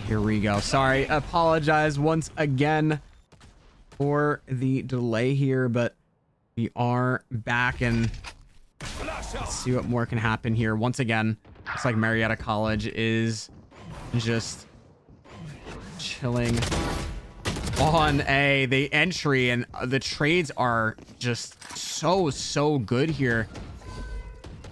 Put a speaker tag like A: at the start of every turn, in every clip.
A: Here we go. Sorry, apologize once again for the delay here, but we are back, and let's see what more can happen here. Once again, looks like Marietta College is just chilling on the entry, and the trades are just so good here.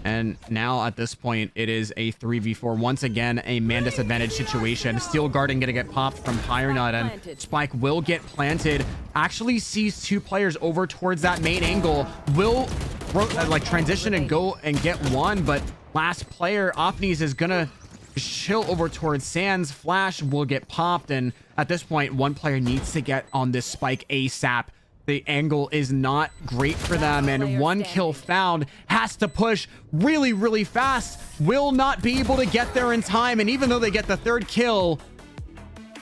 A: And now at this point, it is a 3v4. Once again, a man disadvantage situation. Steel Garden gonna get popped from Pyronut, and Spike will get planted. Actually sees two players over towards that main angle. Will like transition and go and get one, but last player, Opnis, is gonna chill over towards Sands. Flash will get popped, and at this point, one player needs to get on this Spike ASAP. The angle is not great for them, and one kill found. Has to push really fast. Will not be able to get there in time, and even though they get the third kill,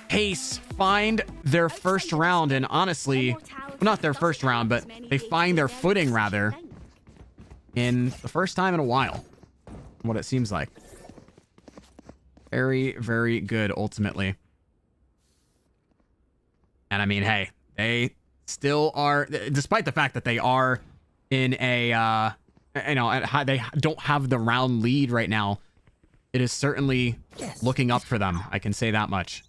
A: Pace find their first round, and honestly, well, not their first round, but they find their footing rather in the first time in a while, what it seems like. Very good ultimately. And I mean, hey, they still are, despite the fact that they are in a they don't have the round lead right now, it is certainly looking up for them. I can say that much.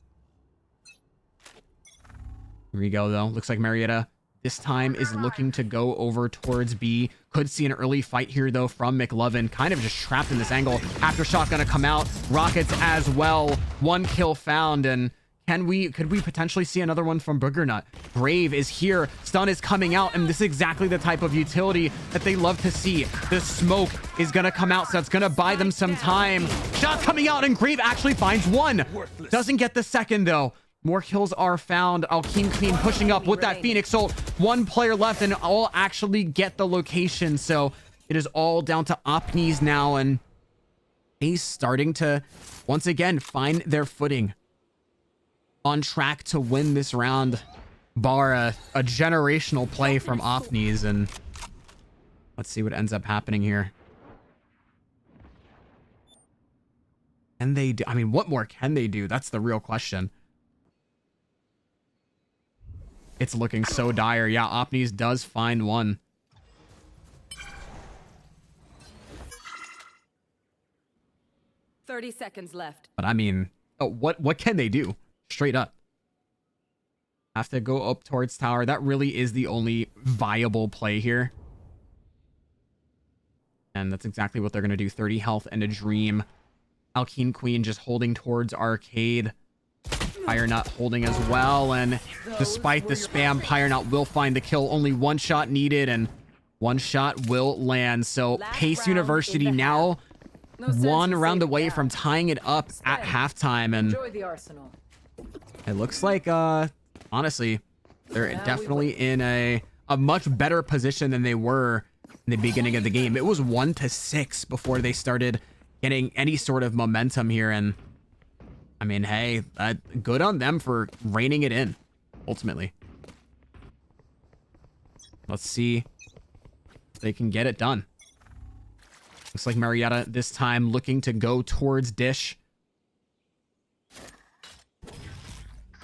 A: Here we go though. Looks like Marietta this time is looking to go over towards B. Could see an early fight here though from McLovin, kind of just trapped in this angle. Aftershock gonna come out, rockets as well. One kill found, and could we potentially see another one from Boogernut? Brave is here. Stun is coming out, and this is exactly the type of utility that they love to see. The smoke is going to come out, so it's going to buy them some time. Shot coming out, and Grave actually finds one. Doesn't get the second, though. More kills are found. Alkene Queen pushing up with that Phoenix ult. One player left, and all actually get the location. So it is all down to Opnis now, and he's starting to, once again, find their footing. On track to win this round, bar a generational play from Opnis, and let's see what ends up happening here. Can they do? I mean, what more can they do? That's the real question. It's looking so dire. Yeah, Opnis does find one.
B: "30 seconds left."
A: But I mean, what can they do? Straight up. Have to go up towards tower. That really is the only viable play here. And that's exactly what they're going to do. 30 health and a dream. Alkene Queen just holding towards arcade. Pyronut holding as well. And despite the spam, Pyronut will find the kill. Only one shot needed, and one shot will land. So Pace University now one round away from tying it up at halftime. And
B: Enjoy the arsenal.
A: it looks like, honestly, they're definitely in a much better position than they were in the beginning of the game. It was 1-6 before they started getting any sort of momentum here. And I mean, hey, good on them for reining it in, ultimately. Let's see if they can get it done. Looks like Marietta this time looking to go towards Dish.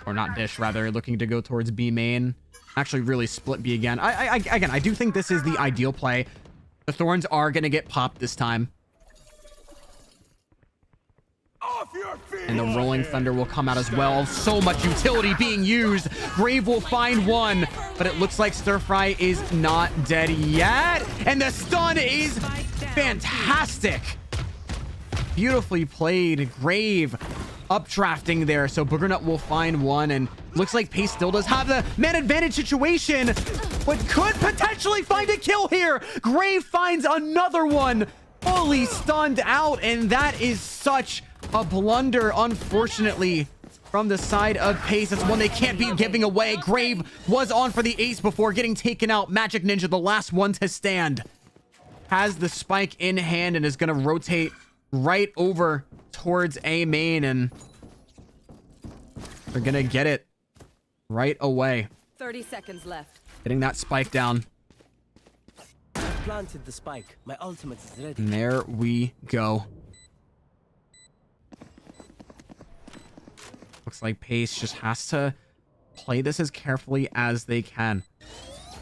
A: Or not Dish, rather, looking to go towards B main. Actually, really split B again. Again, I do think this is the ideal play. The Thorns are going to get popped this time. And the Rolling Thunder will come out as well. So much utility being used. Grave will find one, but it looks like Stir Fry is not dead yet. And the stun is fantastic. Beautifully played. Grave updrafting there, so Boogernut will find one, and looks like Pace still does have the man advantage situation, but could potentially find a kill here. Grave finds another one, fully stunned out, and that is such a blunder, unfortunately, from the side of Pace. That's one they can't be giving away. Grave was on for the ace before getting taken out. Magic Ninja, the last one to stand, has the spike in hand and is going to rotate right over towards A main, and they're gonna get it right away.
B: 30 seconds left.
A: Getting that spike down.
C: Planted the spike. My ultimate is ready.
A: And there we go. Looks like Pace just has to play this as carefully as they can.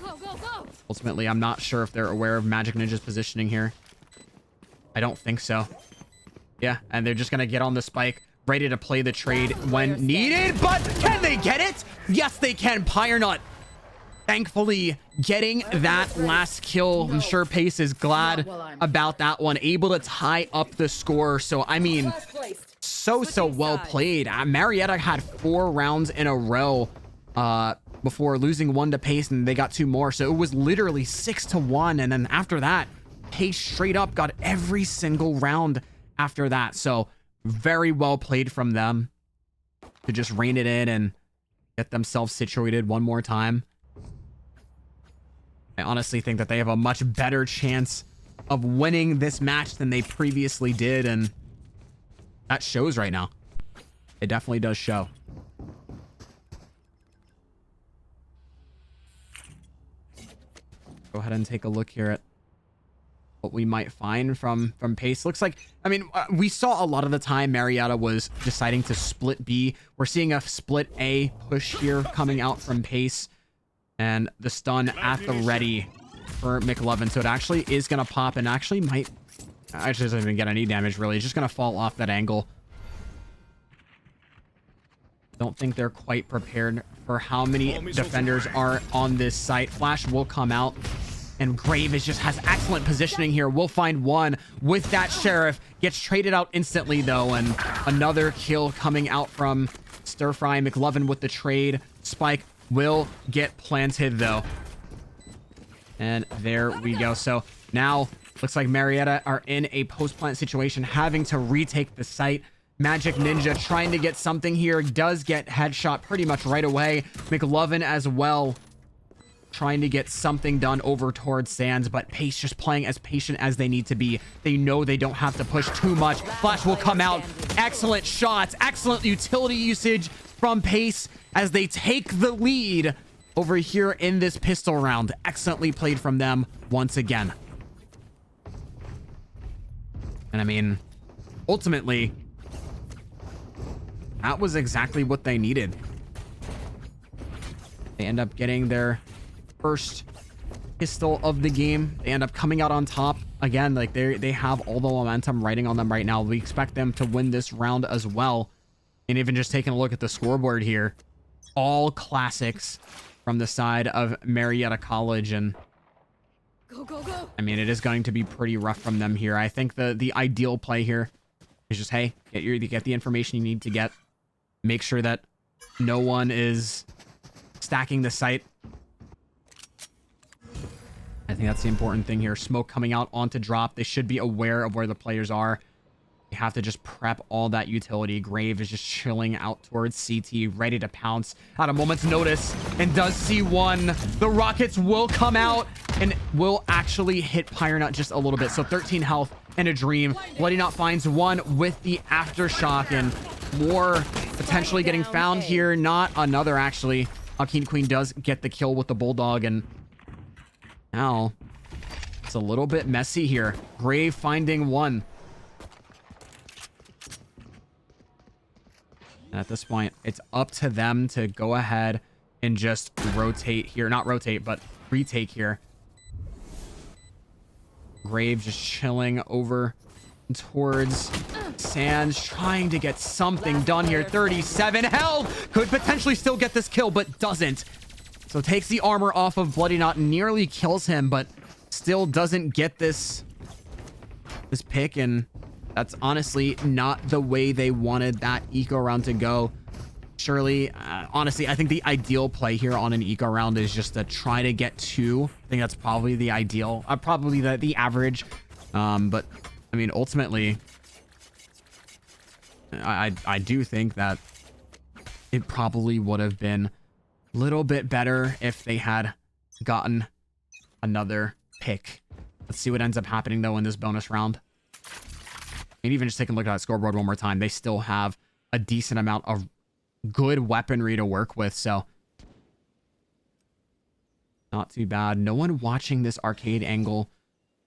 B: Go, go, go.
A: Ultimately, I'm not sure if they're aware of Magic Ninja's positioning here. I don't think so. Yeah, and they're just going to get on the spike, ready to play the trade when needed. But can they get it? Yes, they can. Pyrenut, thankfully, getting that last kill. I'm sure Pace is glad about that one. Able to tie up the score. So, I mean, so well played. Marietta had 4 rounds in a row before losing 1 to Pace, and they got 2 more. So it was literally 6-1. And then after that, Pace straight up got every single round after that. So very well played from them to just rein it in and get themselves situated one more time. I honestly think that they have a much better chance of winning this match than they previously did, and that shows right now. It definitely does show. Go ahead and take a look here at what we might find from Pace. Looks like, I mean, we saw a lot of the time Marietta was deciding to split B. We're seeing a split A push here coming out from Pace, and the stun at the ready for McLovin. So it actually is going to pop, and actually doesn't even get any damage really. It's just going to fall off that angle. Don't think they're quite prepared for how many defenders are on this site. Flash will come out, and Grave just has excellent positioning here. We'll find one with that Sheriff. Gets traded out instantly though, and another kill coming out from Stir Fry. McLovin with the trade. Spike will get planted though. And there we go. So now looks like Marietta are in a post-plant situation, having to retake the site. Magic Ninja trying to get something here. Does get headshot pretty much right away. McLovin as well, trying to get something done over towards Sands, but Pace just playing as patient as they need to be. They know they don't have to push too much. Flash will come out. Excellent shots. Excellent utility usage from Pace as they take the lead over here in this pistol round. Excellently played from them once again. And I mean, ultimately, that was exactly what they needed. They end up getting their first pistol of the game. They end up coming out on top. Again, like they have all the momentum riding on them right now. We expect them to win this round as well. And even just taking a look at the scoreboard here, all classics from the side of Marietta College. And
B: Go, go, go.
A: I mean, it is going to be pretty rough from them here. I think the ideal play here is just, hey, get the information you need to get. Make sure that no one is stacking the site. I think that's the important thing here. Smoke coming out onto drop. They should be aware of where the players are. You have to just prep all that utility. Grave is just chilling out towards CT, ready to pounce at a moment's notice, and does see one. The rockets will come out and will actually hit Pyrenut just a little bit. So 13 health and a dream. Bloody Knot finds one with the aftershock, and more potentially getting found here. Not another, actually. King Queen does get the kill with the Bulldog, and now it's a little bit messy here. Grave finding one. And at this point, it's up to them to go ahead and just rotate here. Not rotate, but retake here. Grave just chilling over towards Sands, trying to get something done here. 37 health. Could potentially still get this kill, but doesn't. So takes the armor off of Bloody Knot, nearly kills him, but still doesn't get this pick. And that's honestly not the way they wanted that eco round to go. Surely, honestly, I think the ideal play here on an eco round is just to try to get 2. I think that's probably the ideal, probably the average. But I mean, ultimately, I do think that it probably would have been a little bit better if they had gotten another pick. Let's see what ends up happening though in this bonus round. And even just taking a look at that scoreboard one more time, they still have a decent amount of good weaponry to work with, so not too bad. No one watching this arcade angle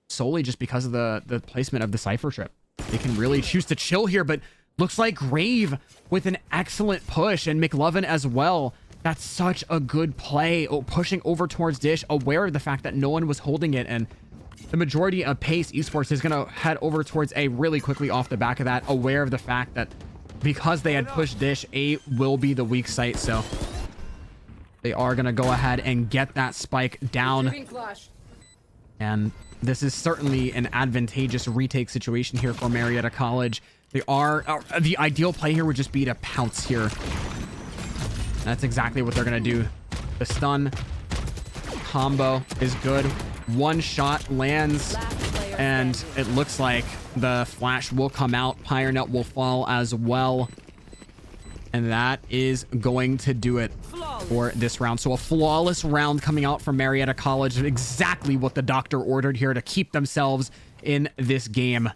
A: solely just because of the placement of the Cypher trip. They can really choose to chill here, but Looks like Grave with an excellent push, and McLovin as well. That's such a good play. Oh, pushing over towards Dish, aware of the fact that no one was holding it, and the majority of Pace Esports is going to head over towards A really quickly off the back of that, aware of the fact that because they had pushed Dish, A will be the weak site, so they are going to go ahead and get that spike down. And this is certainly an advantageous retake situation here for Marietta College. They are the ideal play here would just be to pounce here. That's exactly what they're going to do. The stun combo is good. One shot lands, and it looks like the flash will come out. PyreNet will fall as well. And that is going to do it for this round. So a flawless round coming out from Marietta College. Exactly what the doctor ordered here to keep themselves in this game.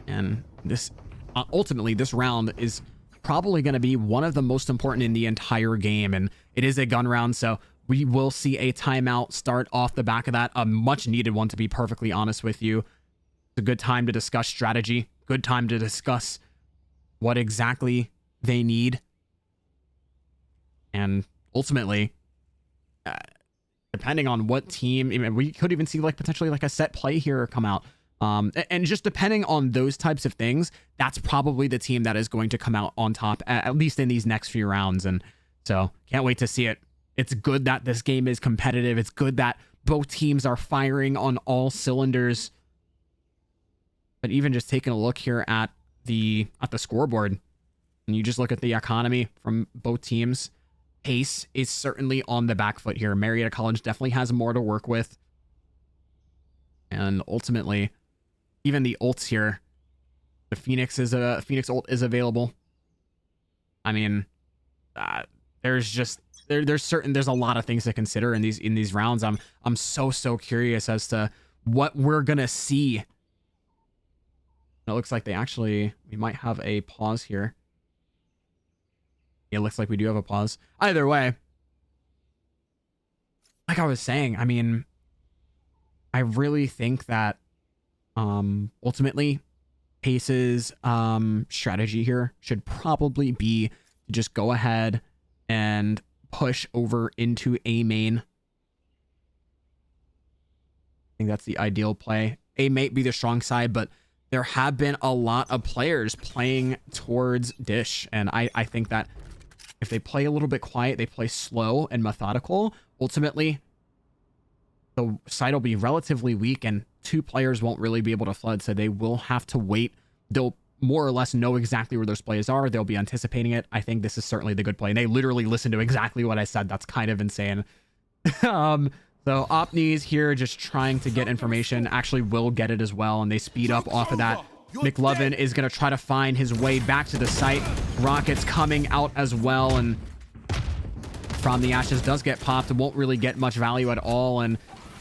A: And this ultimately, this round is probably going to be one of the most important in the entire game. And it is a gun round, so we will see a timeout start off the back of that. A much needed one, to be perfectly honest with you. It's a good time to discuss strategy. Good time to discuss what exactly they need. And ultimately, depending on what team, I mean, we could even see like potentially like a set play here come out. And just depending on those types of things, that's probably the team that is going to come out on top, at least in these next few rounds. And so can't wait to see it. It's good that this game is competitive. It's good that both teams are firing on all cylinders. But even just taking a look here at the scoreboard, and you just look at the economy from both teams, Pace is certainly on the back foot here. Marietta College definitely has more to work with. And ultimately, even the ults here, the Phoenix ult is available. I mean, there's a lot of things to consider in these rounds. I'm so curious as to what we're gonna see. It looks like we might have a pause here. It looks like we do have a pause. Either way, like I was saying, I mean, I really think that ultimately Pace's strategy here should probably be to just go ahead and push over into A main. I think that's the ideal play. A might be the strong side, but there have been a lot of players playing towards Dish, and I think that if they play a little bit quiet, they play slow and methodical, ultimately the side will be relatively weak and two players won't really be able to flood, so they will have to wait. They'll more or less know exactly where those plays are. They'll be anticipating it. I think this is certainly the good play, and they literally listened to exactly what I said. That's kind of insane. So Opnies here just trying to get information, actually will get it as well, and they speed up off of that. McLovin is going to try to find his way back to the site. Rockets coming out as well, and From the Ashes does get popped. It won't really get much value at all, and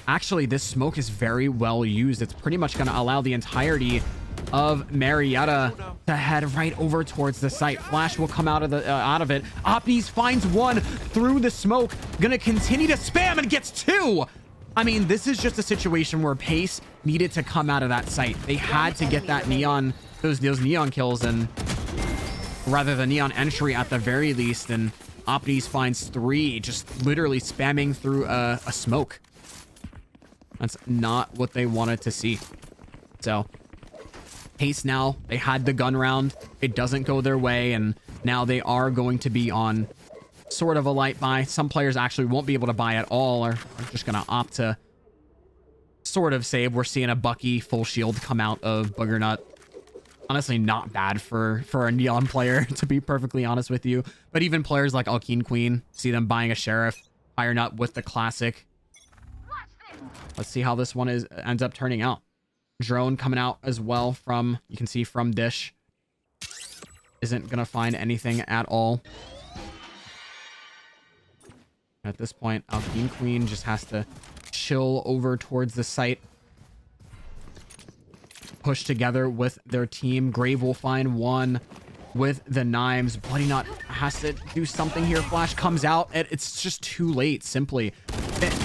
A: actually this smoke is very well used. It's pretty much going to allow the entirety of Marietta to head right over towards the site. Flash will come out of it. Opnies finds one through the smoke, gonna continue to spam and gets two. I mean, this is just a situation where Pace needed to come out of that site. They had to get that neon, those neon kills, and rather the neon entry at the very least. And Opnies finds three, just literally spamming through a smoke. That's not what they wanted to see. So Pace now, they had the gun round. It doesn't go their way, and now they are going to be on sort of a light buy. Some players actually won't be able to buy at all, or are just going to opt to sort of save. We're seeing a Bucky full shield come out of Buggernut. Honestly, not bad for a Neon player, to be perfectly honest with you. But even players like Alkeen Queen, see them buying a Sheriff, Iron with the classic. Let's see how this one ends up turning out. Drone coming out as well from, you can see from Dish. Isn't gonna find anything at all. At this point, Alkeen Queen just has to chill over towards the site. Push together with their team. Grave will find one with the knives. Bloody Nut has to do something here. Flash comes out, and it's just too late, simply.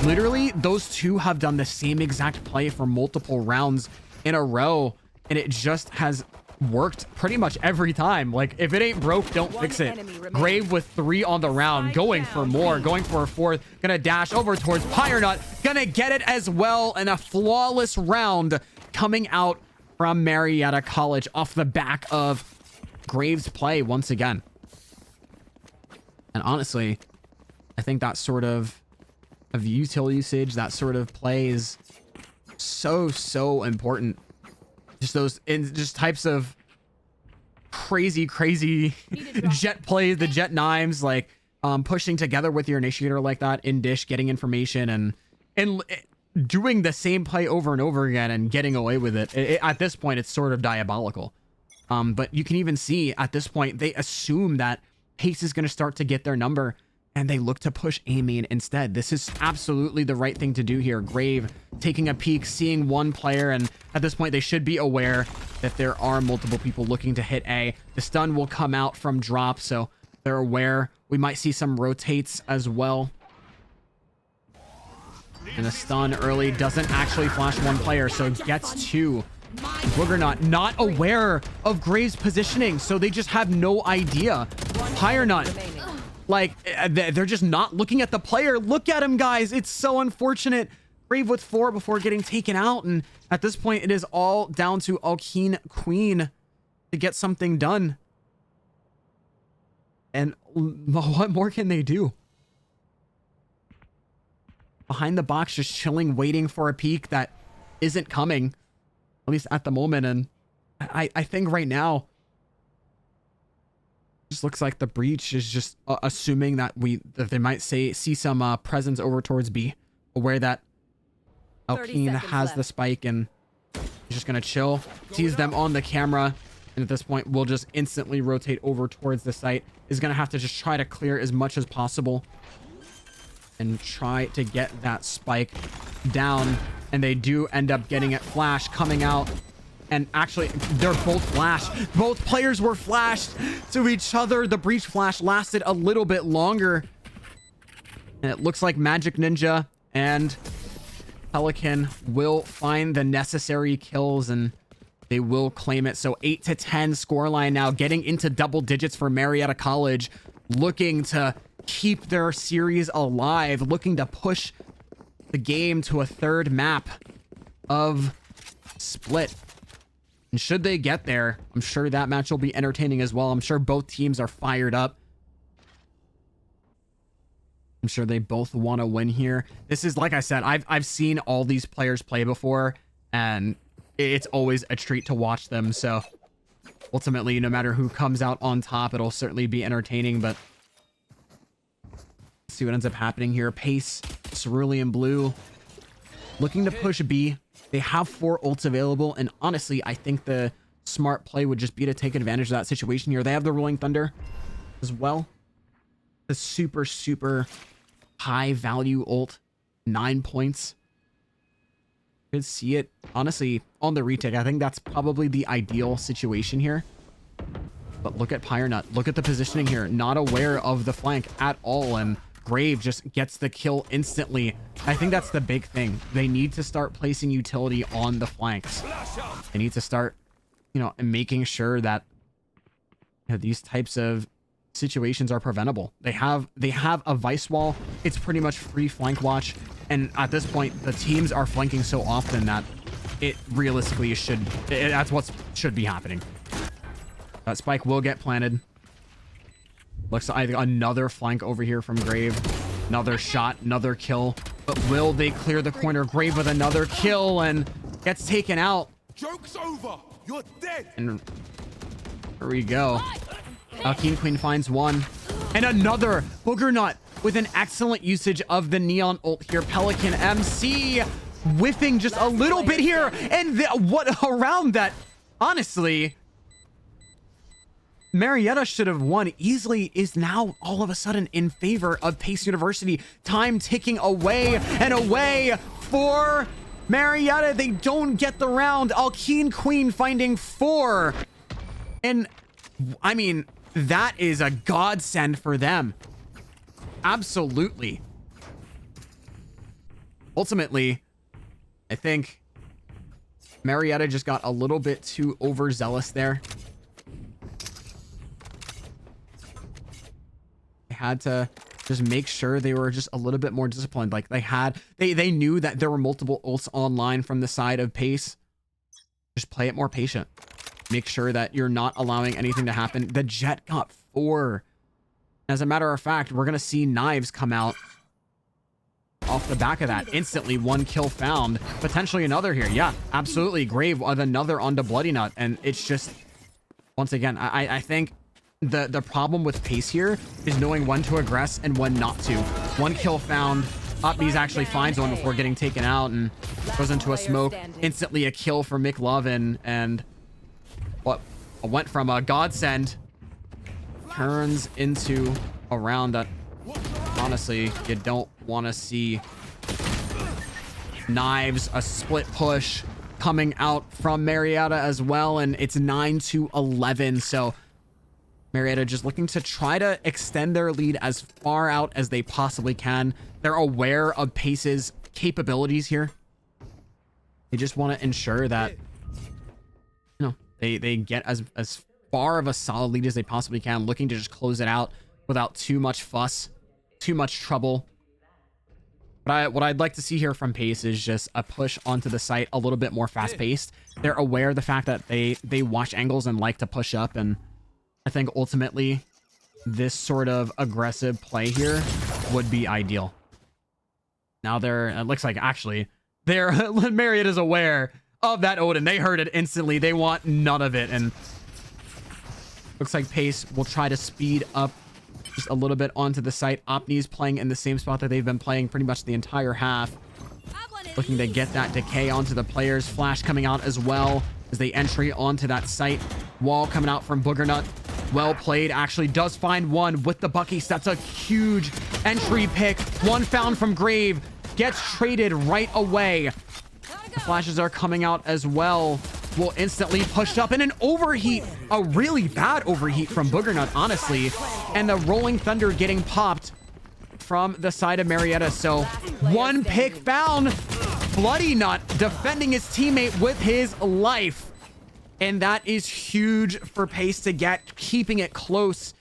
A: Literally, those two have done the same exact play for multiple rounds. in a row, and it just has worked pretty much every time. Like, if it ain't broke, don't fix it. Grave with 3 on the round, going for more, going for a 4th, gonna dash over towards Pyrenut, gonna get it as well, and a flawless round coming out from Marietta College off the back of Graves' play once again. And honestly, I think that sort of util usage, that sort of play is so important. Just those just types of crazy jet plays, the jet knives, like pushing together with your initiator like that in dish, getting information and doing the same play over and over again and getting away with it. At this point, it's sort of diabolical. But you can even see at this point, they assume that Pace is going to start to get their number, and they look to push A main instead. This is absolutely the right thing to do here. Grave taking a peek, seeing one player, and at this point, they should be aware that there are multiple people looking to hit A. The stun will come out from drop, so they're aware. We might see some rotates as well. And a stun early doesn't actually flash one player, so gets 2. Boogernaut not aware of Graves' positioning, so they just have no idea. Pyrenut, like, they're just not looking at the player. Look at him, guys. It's so unfortunate. Grave with 4 before getting taken out, and at this point, it is all down to Alkeen Queen to get something done. And what more can they do? Behind the box, just chilling, waiting for a peek that isn't coming, at least at the moment. And I think right now, just looks like the breach is just assuming that they might see some presence over towards B, aware that Alkeen has the spike and he's just gonna chill, sees them on the camera, and at this point will just instantly rotate over towards the site. Is gonna have to just try to clear as much as possible and try to get that spike down, and they do end up getting it. Flash coming out, and actually they're both flashed. Both players were flashed to each other. The breach flash lasted a little bit longer, and it looks like Magic Ninja and Pelican will find the necessary kills, and they will claim it. So 8-10 scoreline now, getting into double digits for Marietta College, looking to keep their series alive, looking to push the game to a 3rd map of Split. And should they get there, I'm sure that match will be entertaining as well. I'm sure both teams are fired up. I'm sure they both want to win here. This is, like I said, I've seen all these players play before, and it's always a treat to watch them. So ultimately, no matter who comes out on top, it'll certainly be entertaining. But see what ends up happening here. Pace, Cerulean Blue, looking to push B. They have 4 ults available, and honestly, I think the smart play would just be to take advantage of that situation here. They have the Rolling Thunder as well. The super high value ult, 9 points. Could see it, honestly, on the retake. I think that's probably the ideal situation here. But look at Pyrenut. Look at the positioning here. Not aware of the flank at all, and Grave just gets the kill instantly. I think that's the big thing. They need to start placing utility on the flanks. They need to start, making sure that these types of situations are preventable. They have a vice wall. It's pretty much free flank watch, and at this point, the teams are flanking so often that it realistically that's what should be happening. That spike will get planted. Looks like another flank over here from Grave. Another shot, another kill. But will they clear the corner? Grave with another kill and gets taken out.
D: Joke's over. You're dead.
A: And here we go. Alkeen Queen finds one. And another Boogernaut with an excellent usage of the Neon ult here. Pelican MC whiffing just a little bit here. And what around that? Honestly, Marietta should have won easily, is now all of a sudden in favor of Pace University. Time ticking away and away for Marietta. They don't get the round. Alkeen Queen finding 4. And I mean, that is a godsend for them. Absolutely. Ultimately, I think Marietta just got a little bit too overzealous there. They had to just make sure they were just a little bit more disciplined. Like they knew that there were multiple ults online from the side of Pace. Just play it more patient. Make sure that you're not allowing anything to happen. The Jet got 4. As a matter of fact, we're going to see Knives come out off the back of that. Instantly, 1 kill found. Potentially another here. Yeah, absolutely. Grave with another onto Bloody Nut. And it's just, once again, I think the problem with Pace here is knowing when to aggress and when not to. 1 kill found. Upbees actually finds one before getting taken out and goes into a smoke. Instantly a kill for McLovin, and what went from a godsend turns into a round that honestly you don't want to see. Knives, a split push coming out from Marietta as well, and it's 9-11. So Marietta just looking to try to extend their lead as far out as they possibly can. They're aware of Pace's capabilities here. They just want to ensure that, you know, they get as far of a solid lead as they possibly can, looking to just close it out without too much fuss, too much trouble. But what I'd like to see here from Pace is just a push onto the site a little bit more fast-paced. They're aware of the fact that they watch angles and like to push up, and I think ultimately this sort of aggressive play here would be ideal. Now it looks like actually Marriott is aware of that Odin. They heard it instantly. They want none of it, and looks like Pace will try to speed up just a little bit onto the site. Opni's playing in the same spot that they've been playing pretty much the entire half. Looking to get that decay onto the players. Flash coming out as well as they entry onto that site. Wall coming out from Boogernut. Well played. Actually does find one with the Buckies. That's a huge entry pick. 1 found from Grave. Gets traded right away. The flashes are coming out as well. Will instantly pushed up in an overheat. A really bad overheat from Boogernut, honestly. And the Rolling Thunder getting popped from the side of Marietta. So 1 pick found. Bloody Nut defending his teammate with his life. And that is huge for Pace to get, keeping it close,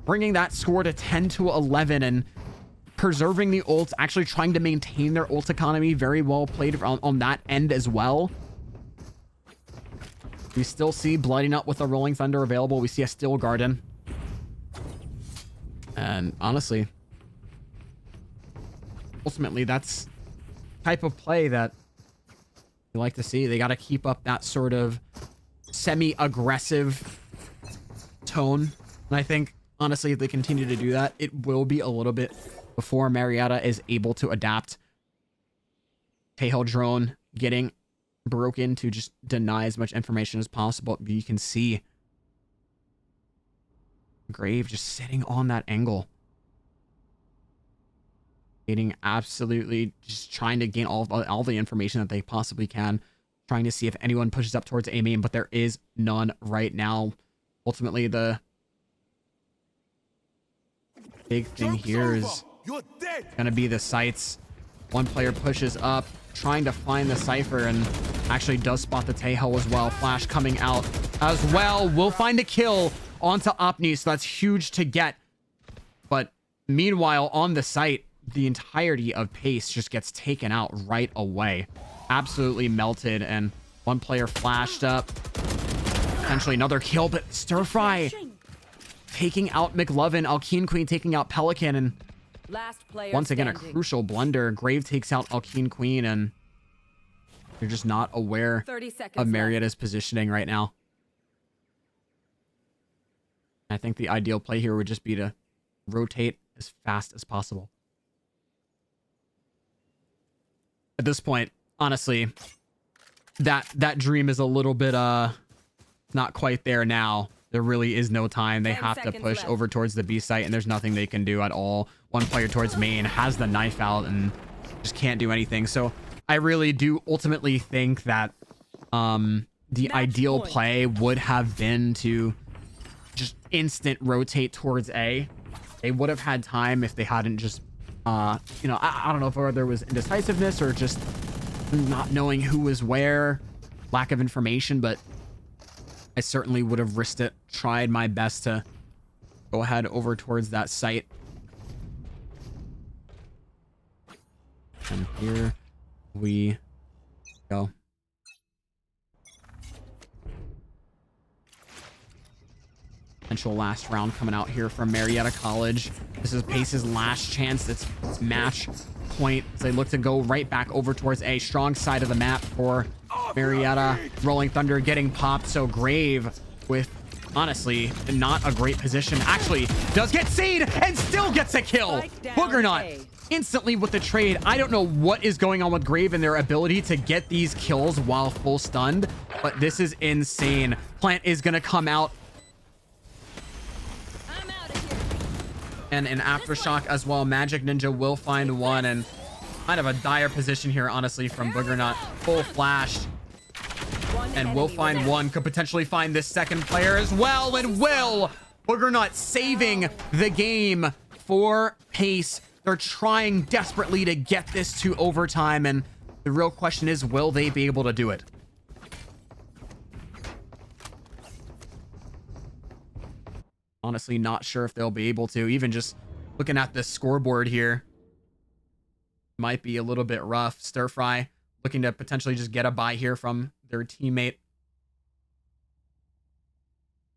A: bringing that score to 10-11 and preserving the ults, actually trying to maintain their ult economy. Very well played on that end as well. We still see Bloody Nut with a Rolling Thunder available. We see a Steel Garden. And honestly, ultimately, that's type of play that you like to see. They got to keep up that sort of semi-aggressive tone. And I think, honestly, if they continue to do that, it will be a little bit before Marietta is able to adapt. Tail drone getting broken to just deny as much information as possible. You can see Grave just sitting on that angle. Getting absolutely just trying to gain all the information that they possibly can. Trying to see if anyone pushes up towards A main, but there is none right now. Ultimately, the big thing here is going to be the sites. 1 player pushes up, trying to find the Cypher, and actually does spot the Tejo as well. Flash coming out as well. Will find a kill onto Opni, so that's huge to get. But meanwhile, on the site, the entirety of Pace just gets taken out right away. Absolutely melted, and 1 player flashed up. Potentially another kill, but Stir Fry taking out McLovin. Alkeen Queen taking out Pelican, and once again, a crucial blunder. Grave takes out Alkeen Queen, and you're just not aware of Marietta's positioning right now. I think the ideal play here would just be to rotate as fast as possible. At this point, honestly, that dream is a little bit not quite there now. There really is no time. They have to push over towards the B site, and there's nothing they can do at all. 1 player towards main has the knife out and just can't do anything. So I really do ultimately think that the ideal play would have been to just instant rotate towards A. They would have had time if they hadn't just, you know, I don't know if there was indecisiveness or just not knowing who was where, lack of information, but I certainly would have risked it, tried my best to go ahead over towards that site. And here we go. Potential last round coming out here from Marietta College. This is Pace's last chance. It's match point as they look to go right back over towards a strong side of the map for Marietta. Rolling Thunder getting popped. So Grave with, honestly, not a great position. Actually, does get seed and still gets a kill. Boogernaut instantly with the trade. I don't know what is going on with Grave and their ability to get these kills while full stunned, but this is insane. Plant is going to come out. And an Aftershock as well. Magic Ninja will find one, and kind of a dire position here, honestly, from Boogernaut. Full flash. And will find one. Could potentially find this second player as well. And will. Boogernaut saving the game for Pace. They're trying desperately to get this to overtime. And the real question is, will they be able to do it? Honestly, not sure if they'll be able to. Even just looking at the scoreboard here, might be a little bit rough. Stir Fry looking to potentially just get a bye here from their teammate.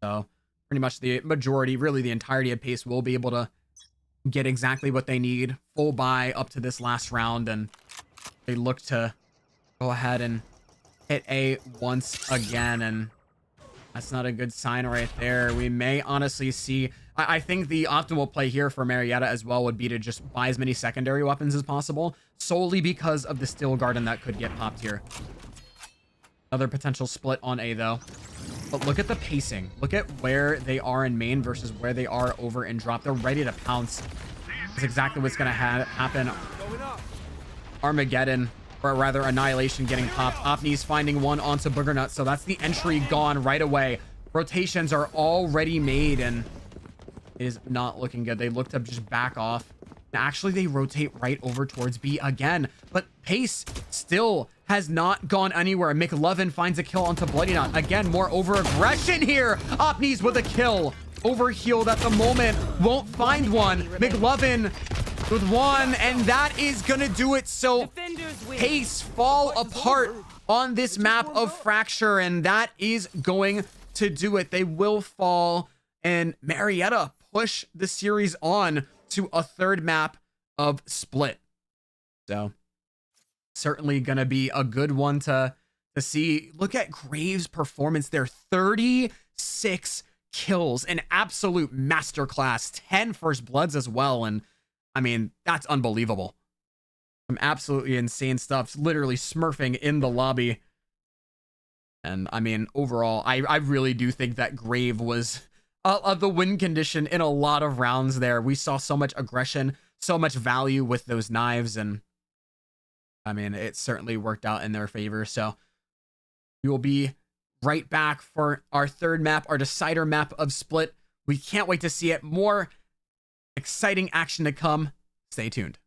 A: So pretty much the majority, really the entirety of Pace will be able to get exactly what they need. Full bye up to this last round, and they look to go ahead and hit A once again, and that's not a good sign right there. We may honestly see... I think the optimal play here for Marietta as well would be to just buy as many secondary weapons as possible, solely because of the Steel Garden that could get popped here. Another potential split on A, though. But look at the pacing. Look at where they are in main versus where they are over in drop. They're ready to pounce. That's exactly what's going to happen. Armageddon, or rather Annihilation, getting popped. Opni's finding one onto Boogernut, so that's the entry gone right away. Rotations are already made, and it is not looking good. They look to just back off. Actually, they rotate right over towards B again, but Pace still has not gone anywhere. McLovin finds a kill onto Bloody Knot. Again, more over aggression here. Opni's with a kill. Overhealed at the moment. Won't find one. McLovin with one, and that is gonna do it. So Pace fall apart on this map of Fracture, and that is going to do it. They will fall, and Marietta push the series on to a third map of Split. So certainly gonna be a good one to see. Look at Graves' performance there. 36 kills, an absolute masterclass. 10 first bloods as well, and I mean, that's unbelievable. Some absolutely insane stuff. Literally smurfing in the lobby. And I mean, overall, I really do think that Grave was the win condition in a lot of rounds there. We saw so much aggression, so much value with those knives, and I mean, it certainly worked out in their favor. So we will be right back for our third map, our decider map of Split. We can't wait to see it. More exciting action to come. Stay tuned.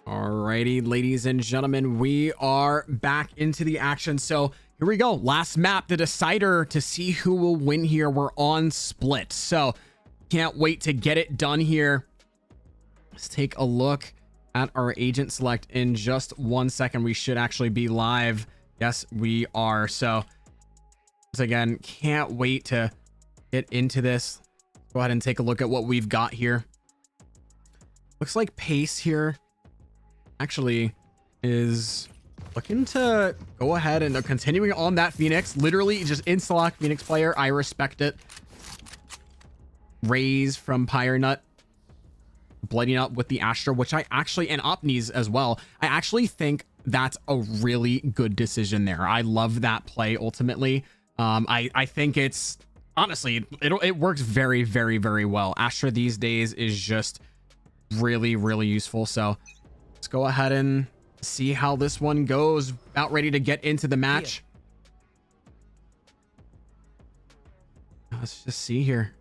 A: Alrighty, ladies and gentlemen, we are back into the action. So here we go. Last map, the decider to see who will win here. We're on split. So can't wait to get it done here. Let's take a look at our agent select in just 1 second. We should actually be live. Yes, we are. So once again, can't wait to get into this. Go ahead and take a look at what we've got here. Looks like Pace here actually is looking to go ahead and continuing on that Phoenix. Literally just insta-lock Phoenix player. I respect it. Raise from Pyre Nut. Blooding up with the Astra, which I actually, and Opnies as well. I actually think that's a really good decision there. I love that play ultimately. I think it's honestly, it works very, very, very well. Astra these days is just really, really useful. So let's go ahead and see how this one goes. About ready to get into the match. Let's just see here.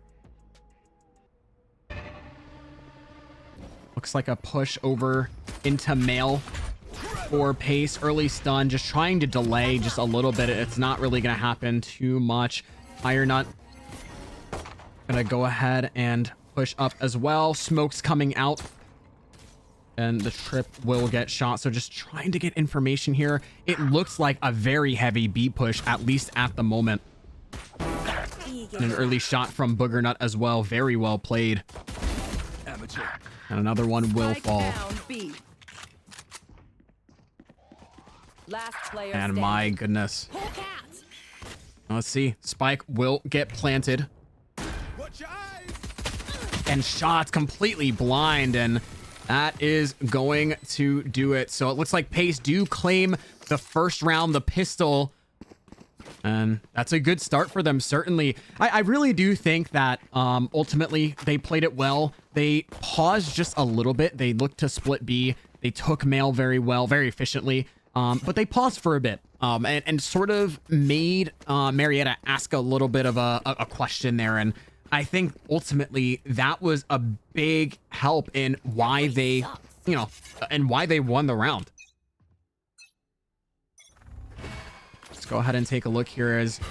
A: Looks like a push over into Mail for Pace. Early stun, just trying to delay just a little bit. It's not really going to happen too much. Iron Nut gonna go ahead and push up as well. Smoke's coming out. And the trip will get shot. So just trying to get information here. It looks like a very heavy B push, at least at the moment. And an early shot from Booger Nut as well. Very well played. And another one will fall. And my goodness. Let's see. Spike will get planted. And shots completely blind, and that is going to do it. So it looks like Pace do claim the first round, the pistol. And that's a good start for them, certainly. I really do think that ultimately they played it well. They paused just a little bit. They looked to split B. They took Mail very well, very efficiently. But they paused for a bit and sort of made Marietta ask a little bit of a question there. And I think ultimately that was a big help in why they, and why they won the round. Let's go ahead and take a look here as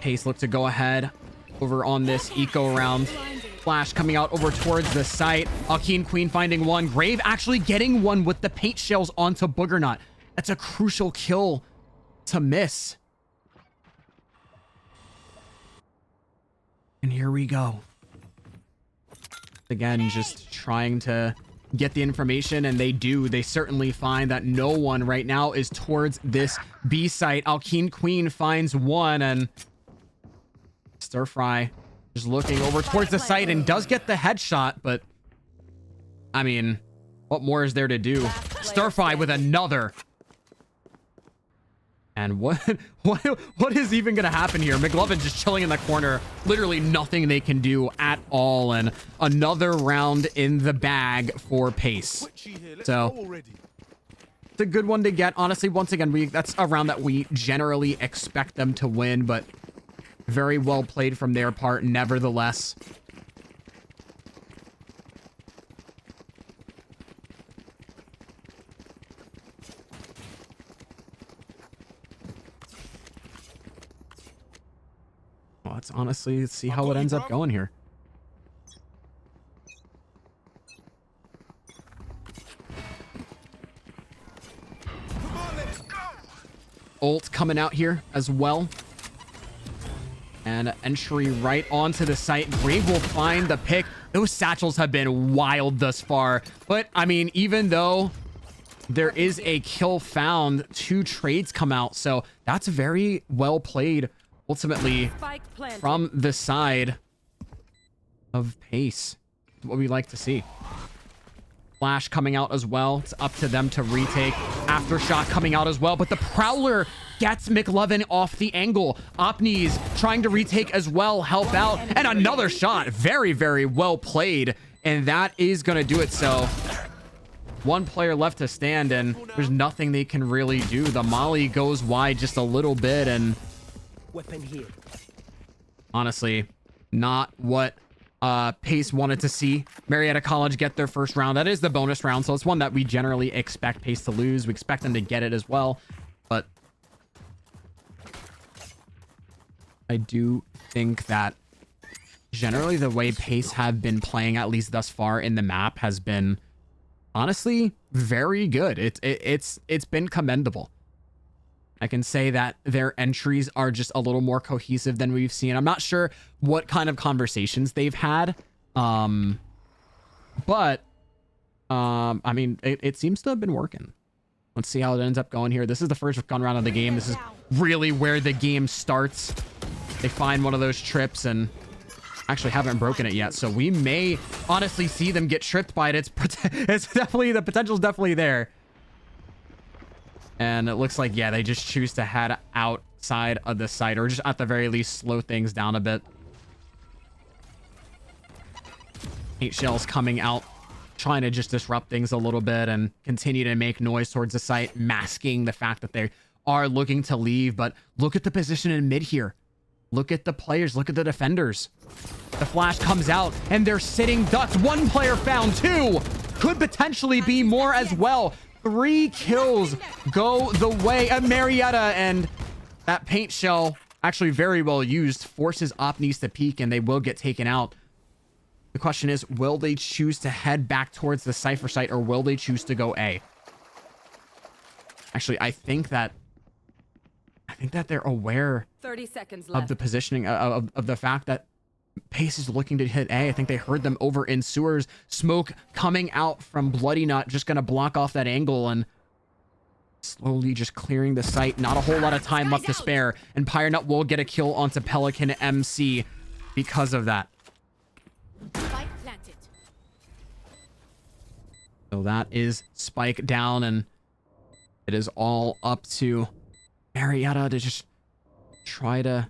A: Pace look to go ahead over on this eco round. Flash coming out over towards the site. Alkeen Queen finding one. Grave actually getting one with the paint shells onto Booger Nut. That's a crucial kill to miss. And here we go. Again, just trying to get the information, and they do. They certainly find that no one right now is towards this B site. Alkeen Queen finds one, and Stir Fry just looking over towards the site and does get the headshot, but I mean, what more is there to do? Stir Fry with another. And what is even gonna happen here? McLovin just chilling in the corner. Literally nothing they can do at all. And another round in the bag for Pace. So it's a good one to get. Honestly, once again, that's a round that we generally expect them to win, but very well played from their part, nevertheless. Let's honestly see how it ends up going here. Ult coming out here as well. And entry right onto the site. Grave will find the pick. Those satchels have been wild thus far. But, I mean, even though there is a kill found, 2 trades come out. So that's very well played. Ultimately, from the side of Pace, what we like to see. Flash coming out as well. It's up to them to retake. Aftershock coming out as well, but the Prowler gets McLovin off the angle. Opnies trying to retake as well, help out, and another shot. Very, very well played, and that is going to do it. So one player left to stand, and there's nothing they can really do. The Molly goes wide just a little bit, and
C: Weapon here.
A: honestly, not what Pace wanted to see Marietta College get their first round. That is the bonus round, so it's one that we generally expect Pace to lose. We expect them to get it as well, but I do think that generally the way Pace have been playing, at least thus far in the map, has been honestly very good. It's been commendable. I can say that their entries are just a little more cohesive than we've seen. I'm not sure what kind of conversations they've had. I mean, it seems to have been working. Let's see how it ends up going here. This is the first gun round of the game. This is really where the game starts. They find one of those trips and actually haven't broken it yet. So we may honestly see them get tripped by it. It's definitely, the potential's definitely there. And it looks like, yeah, they just choose to head outside of the site, or just at the very least slow things down a bit. 8 shells coming out, trying to just disrupt things a little bit and continue to make noise towards the site, masking the fact that they are looking to leave. But look at the position in mid here. Look at the players. Look at the defenders. The flash comes out and they're sitting ducks. 1 player found, 2. Could potentially be more as well. 3 kills go the way of Marietta, and that paint shell, actually very well used, forces Opnis to peek, and they will get taken out. The question is, will they choose to head back towards the Cypher site, or will they choose to go A? Actually, I think that they're aware
B: 30 seconds left.
A: of the positioning of the fact that Pace is looking to hit A. I think they heard them over in sewers. Smoke coming out from Bloody Nut, just going to block off that angle and slowly just clearing the site. Not a whole lot of time left to spare. And Pyre Nut will get a kill onto Pelican MC because of that.
B: Spike planted.
A: So that is Spike down, and it is all up to Marietta to just try to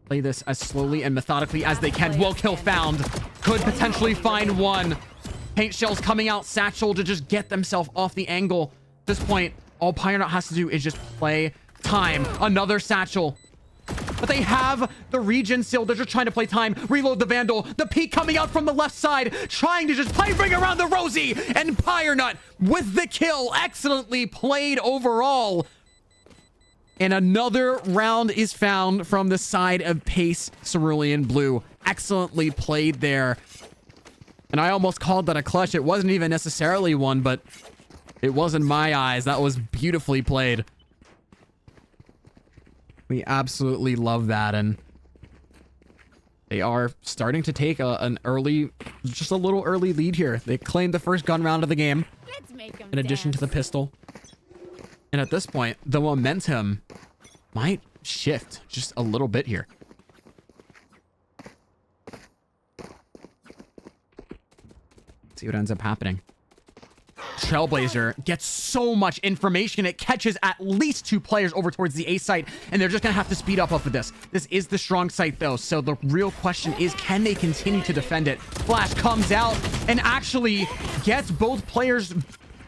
A: play this as slowly and methodically as they can. Will kill found. Could potentially find 1. Paint shells coming out. Satchel to just get themselves off the angle. At this point, all Pyre Nut has to do is just play time. Another Satchel. But they have the region still. They're just trying to play time. Reload the Vandal. The peek coming out from the left side. Trying to just bring around the Rosie. And Pyre Nut with the kill. Excellently played overall. And another round is found from the side of Pace Cerulean Blue. Excellently played there. And I almost called that a clutch. It wasn't even necessarily one, but it was in my eyes. That was beautifully played. We absolutely love that. And they are starting to take an early, just a little early lead here. They claimed the first gun round of the game,
B: Let's make 'em
A: in addition to the pistol. And at this point, the momentum might shift just a little bit here. Let's see what ends up happening. Trailblazer gets so much information. It catches at least 2 players over towards the A site, and they're just going to have to speed up off of this. This is the strong site, though, so the real question is, can they continue to defend it? Flash comes out and actually gets both players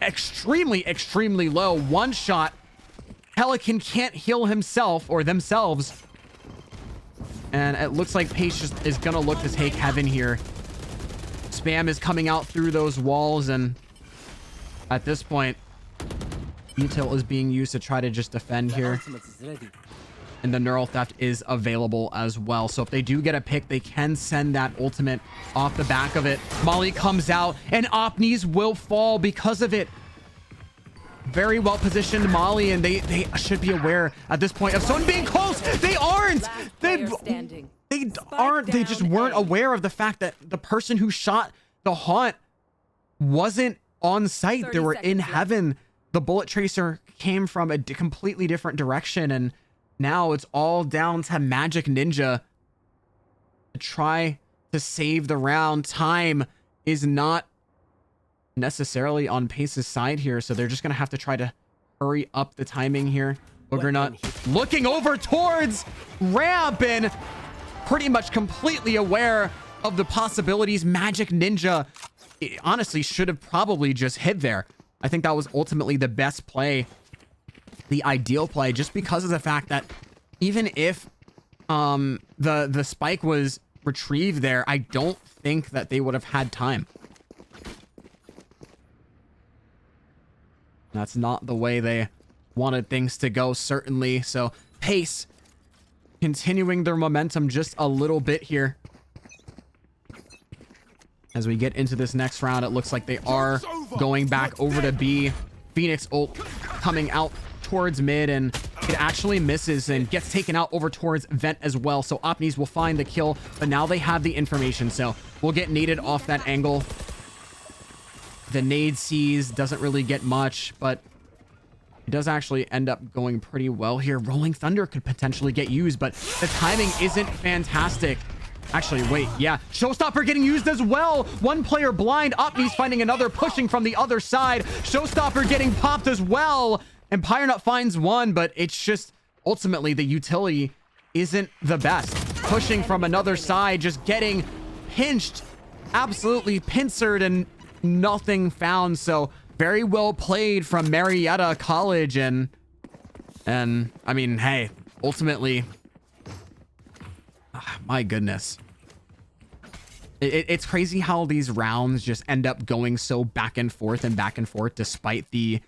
A: extremely, extremely low. 1 shot. Pelican can't heal himself or themselves. And it looks like Pace just is going to look to take heaven here. Spam is coming out through those walls, and at this point, detail is being used to try to just defend here. And the neural theft is available as well. So if they do get a pick, they can send that ultimate off the back of it. Molly comes out, and Opnis will fall because of it. Very well positioned Molly, and they should be aware at this point of someone being close. They aren't. They aren't. They just weren't aware of the fact that the person who shot the haunt wasn't on site. They were in heaven. The bullet tracer came from a completely different direction, and now it's all down to Magic Ninja to try to save the round. Time is not necessarily on Pace's side here, so they're just gonna have to try to hurry up the timing here. Boogernut looking over towards ramp and pretty much completely aware of the possibilities. Magic Ninja honestly should have probably just hid there. I think that was ultimately the best play, the ideal play, just because of the fact that even if the spike was retrieve there, I don't think that they would have had time. That's not the way they wanted things to go, certainly. So Pace continuing their momentum just a little bit here. As we get into this next round, it looks like they are going back over to B. Phoenix ult coming out towards mid, and it actually misses and gets taken out over towards vent as well. So Opnis will find the kill, but now they have the information, so we'll get naded off that angle. The nade sees, doesn't really get much, but it does actually end up going pretty well here. Rolling Thunder could potentially get used, but the timing isn't fantastic. Actually, wait, yeah. Showstopper getting used as well. One player blind. Opnis finding another, pushing from the other side. Showstopper getting popped as well. And Pyrenut finds one, but it's just ultimately the utility isn't the best. Pushing from another side, just getting pinched, absolutely pincered, and nothing found. So very well played from Marietta College. And I mean, hey, ultimately, my goodness. It's crazy how these rounds just end up going so back and forth despite the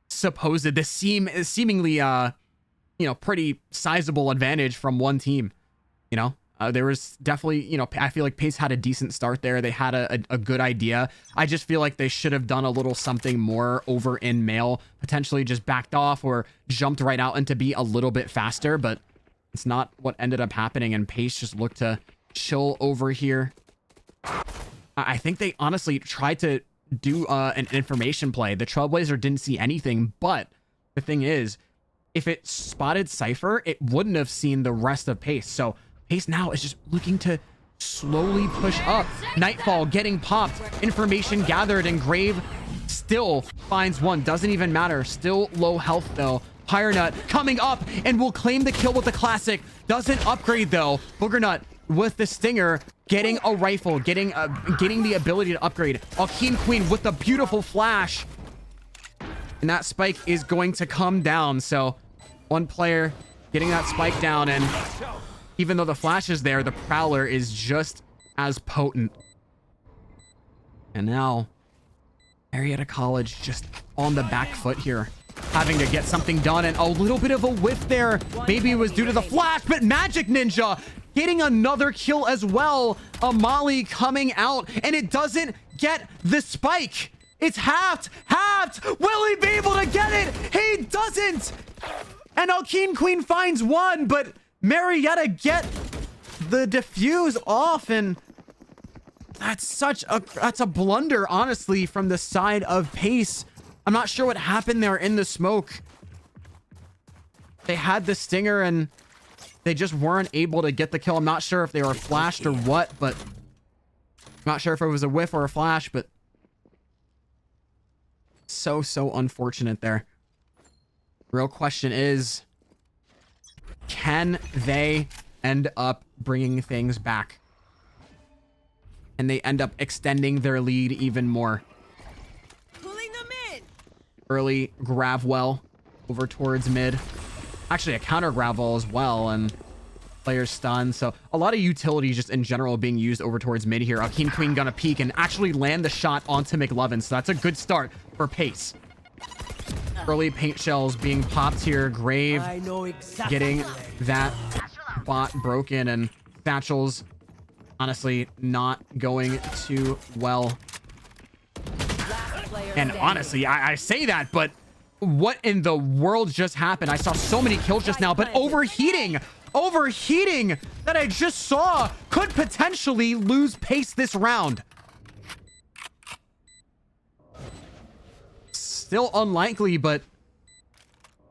A: seemingly you know, pretty sizable advantage from one team. You know, there was definitely, you know, I feel like Pace had a decent start there. They had a good idea. I just feel like they should have done a little something more over in male, potentially just backed off or jumped right out into B a little bit faster, but it's not what ended up happening, and Pace just looked to chill over here. I think they honestly tried to do an information play. The Trailblazer didn't see anything, but the thing is, if it spotted Cypher, it wouldn't have seen the rest of Pace. So Pace now is just looking to slowly push up. Nightfall getting popped, information gathered, and Grave still finds one. Doesn't even matter. Still low health though. Pyrenut coming up and will claim the kill with the classic. Doesn't upgrade though. Boogernut with the stinger, getting a rifle, getting the ability to upgrade. Alkeen Queen with the beautiful flash. And that spike is going to come down. So one player getting that spike down, and even though the flash is there, the Prowler is just as potent. And now Marietta College just on the back foot here, having to get something done, and a little bit of a whiff there. Maybe it was due to the flash, but Magic Ninja getting another kill as well. A Molly coming out, and it doesn't get the spike. It's halved. Will he be able to get it? He doesn't. And Alkeen Queen finds one, but Marietta get the diffuse off, and that's a blunder, honestly, from the side of Pace. I'm not sure what happened there in the smoke. They had the stinger and they just weren't able to get the kill. I'm not sure if they were flashed or what, but I'm not sure if it was a whiff or a flash, but so unfortunate there. Real question is, can they end up bringing things back? And they end up extending their lead even more. Early Gravwell over towards mid. Actually, a counter Gravwell as well, and players stunned. So a lot of utility just in general being used over towards mid here. Alkeen Queen gonna peek and actually land the shot onto McLovin. So that's a good start for Pace. Early paint shells being popped here. Grave getting that bot broken, and Satchel's honestly not going too well. And honestly, I say that, but what in the world just happened? I saw so many kills just now, but overheating that I just saw could potentially lose Pace this round. Still unlikely, but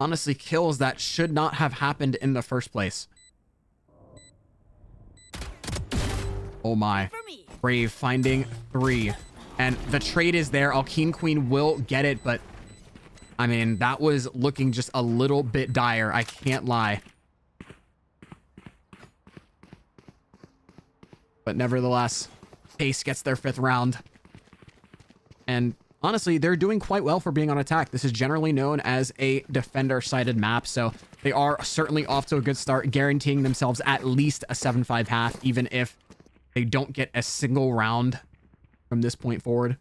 A: honestly, kills that should not have happened in the first place. Oh my. Brave finding 3. And the trade is there. Alkeen Queen will get it, but I mean, that was looking just a little bit dire. I can't lie. But nevertheless, Pace gets their 5th round. And honestly, they're doing quite well for being on attack. This is generally known as a defender-sided map, so they are certainly off to a good start, guaranteeing themselves at least a 7-5 half, even if they don't get a single round from this point forward.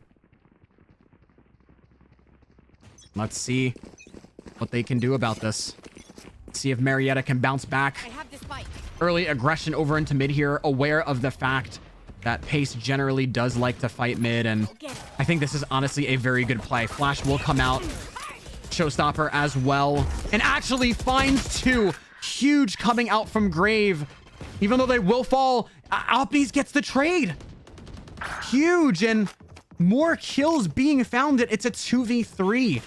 A: Let's see what they can do about this. Let's see if Marietta can bounce back.
B: I have this spike.
A: Early aggression over into mid here, aware of the fact that Pace generally does like to fight mid, and I think this is honestly a very good play. Flash will come out, showstopper as well, and actually finds two. Huge coming out from Grave. Even though they will fall, Alpies gets the trade. Huge, and more kills being founded. It's a 2v3.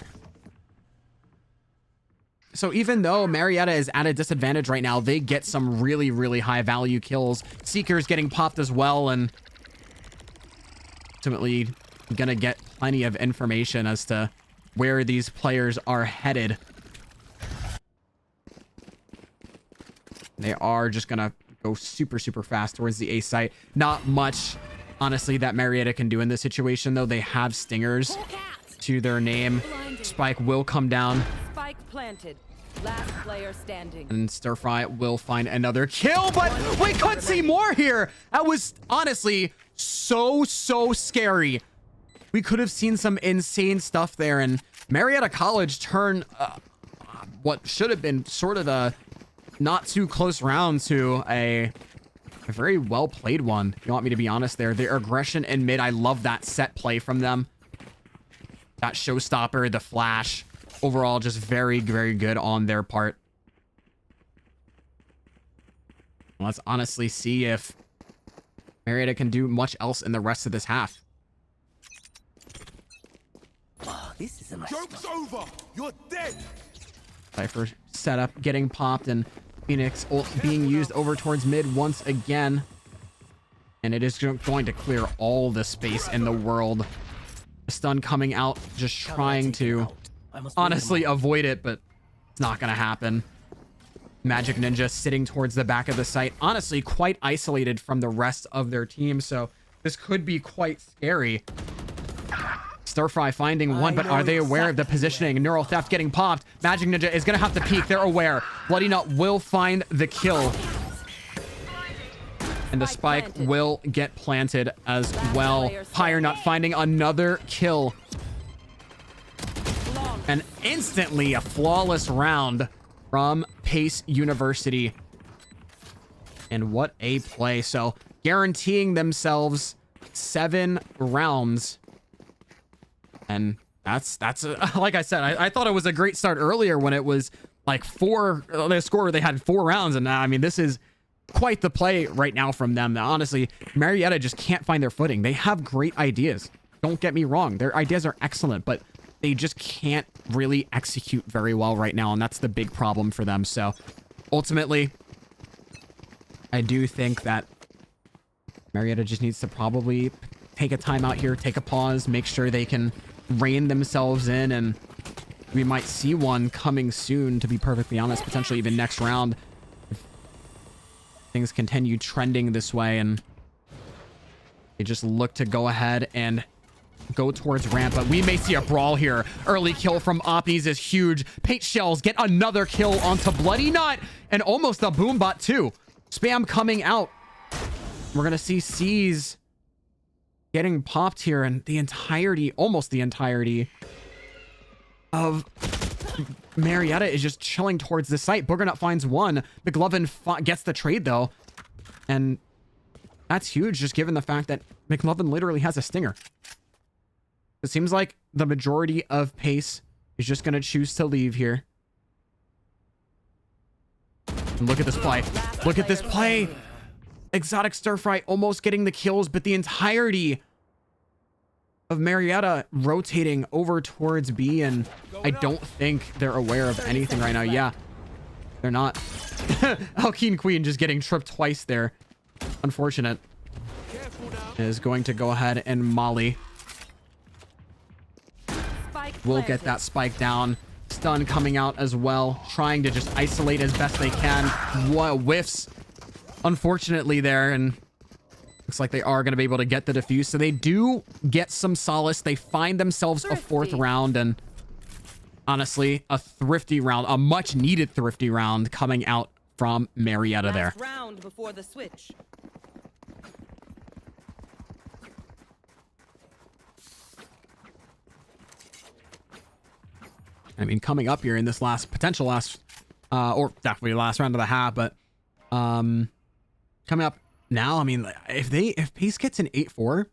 A: So even though Marietta is at a disadvantage right now, they get some really, really high value kills. Seeker's getting popped as well, and ultimately gonna get plenty of information as to where these players are headed. They are just gonna go super, super fast towards the A site. Not much, honestly, that Marietta can do in this situation, though. They have stingers to their name. Spike will come down.
E: Spike planted. Last player standing.
A: And Stir-Fry will find another kill, but we could see more here. That was honestly so scary. We could have seen some insane stuff there, and Marietta College turn what should have been sort of a not too close round to a very well played one. If you want me to be honest there. Their aggression in mid, I love that set play from them. That showstopper, the flash. Overall, just very, very good on their part. Let's honestly see if Marietta can do much else in the rest of this half.
C: Oh, this is a nice
D: Joke's over. You're dead.
A: Cypher setup getting popped, and Phoenix ult being used over towards mid once again. And it is going to clear all the space in the world. Stun coming out, just trying to honestly avoid it, but it's not going to happen. Magic Ninja sitting towards the back of the site, honestly quite isolated from the rest of their team, so this could be quite scary. Stir-Fry finding one, but are they aware of the positioning? Neural Theft getting popped. Magic Ninja is going to have to peek. They're aware. Bloody Nut will find the kill. And the spike will get planted as well. Pyre Nut finding another kill. And instantly a flawless round from Pace University. And what a play. So guaranteeing themselves 7 rounds. And that's like I said, I thought it was a great start earlier when it was like 4, the score, they had 4 rounds. And now, I mean, this is quite the play right now from them. Now, honestly, Marietta just can't find their footing. They have great ideas. Don't get me wrong. Their ideas are excellent, but they just can't really execute very well right now, and that's the big problem for them. So ultimately, I do think that Marietta just needs to probably take a timeout here, take a pause, make sure they can rein themselves in, and we might see one coming soon, to be perfectly honest, potentially even next round if things continue trending this way, and they just look to go ahead and go towards ramp. But we may see a brawl here. Early kill from Oppies is huge. Paint Shells get another kill onto Bloody Nut, and almost a Boombot too. Spam coming out. We're gonna see C's getting popped here, and the entirety, almost the entirety of Marietta is just chilling towards the site. Booger Nut finds one. McLovin gets the trade though, and that's huge, just given the fact that McLovin literally has a stinger. It seems like the majority of Pace is just going to choose to leave here. And look at this play. Look at this play. Exotic Stir-Fry almost getting the kills, but the entirety of Marietta rotating over towards B, and I don't think they're aware of anything right now. Yeah, they're not. Alkeen Queen just getting tripped twice there. Unfortunate. Is going to go ahead and molly. We'll get that spike down. Stun coming out as well, trying to just isolate as best they can. What whiffs, unfortunately, there, and looks like they are going to be able to get the defuse. So they do get some solace. They find themselves a 4th round, and honestly, a thrifty round, a much needed thrifty round coming out from Marietta there.
E: Round before the switch.
A: I mean, coming up here in this potential last, or definitely last round of the half, but coming up now, I mean, if Pace gets an 8-4,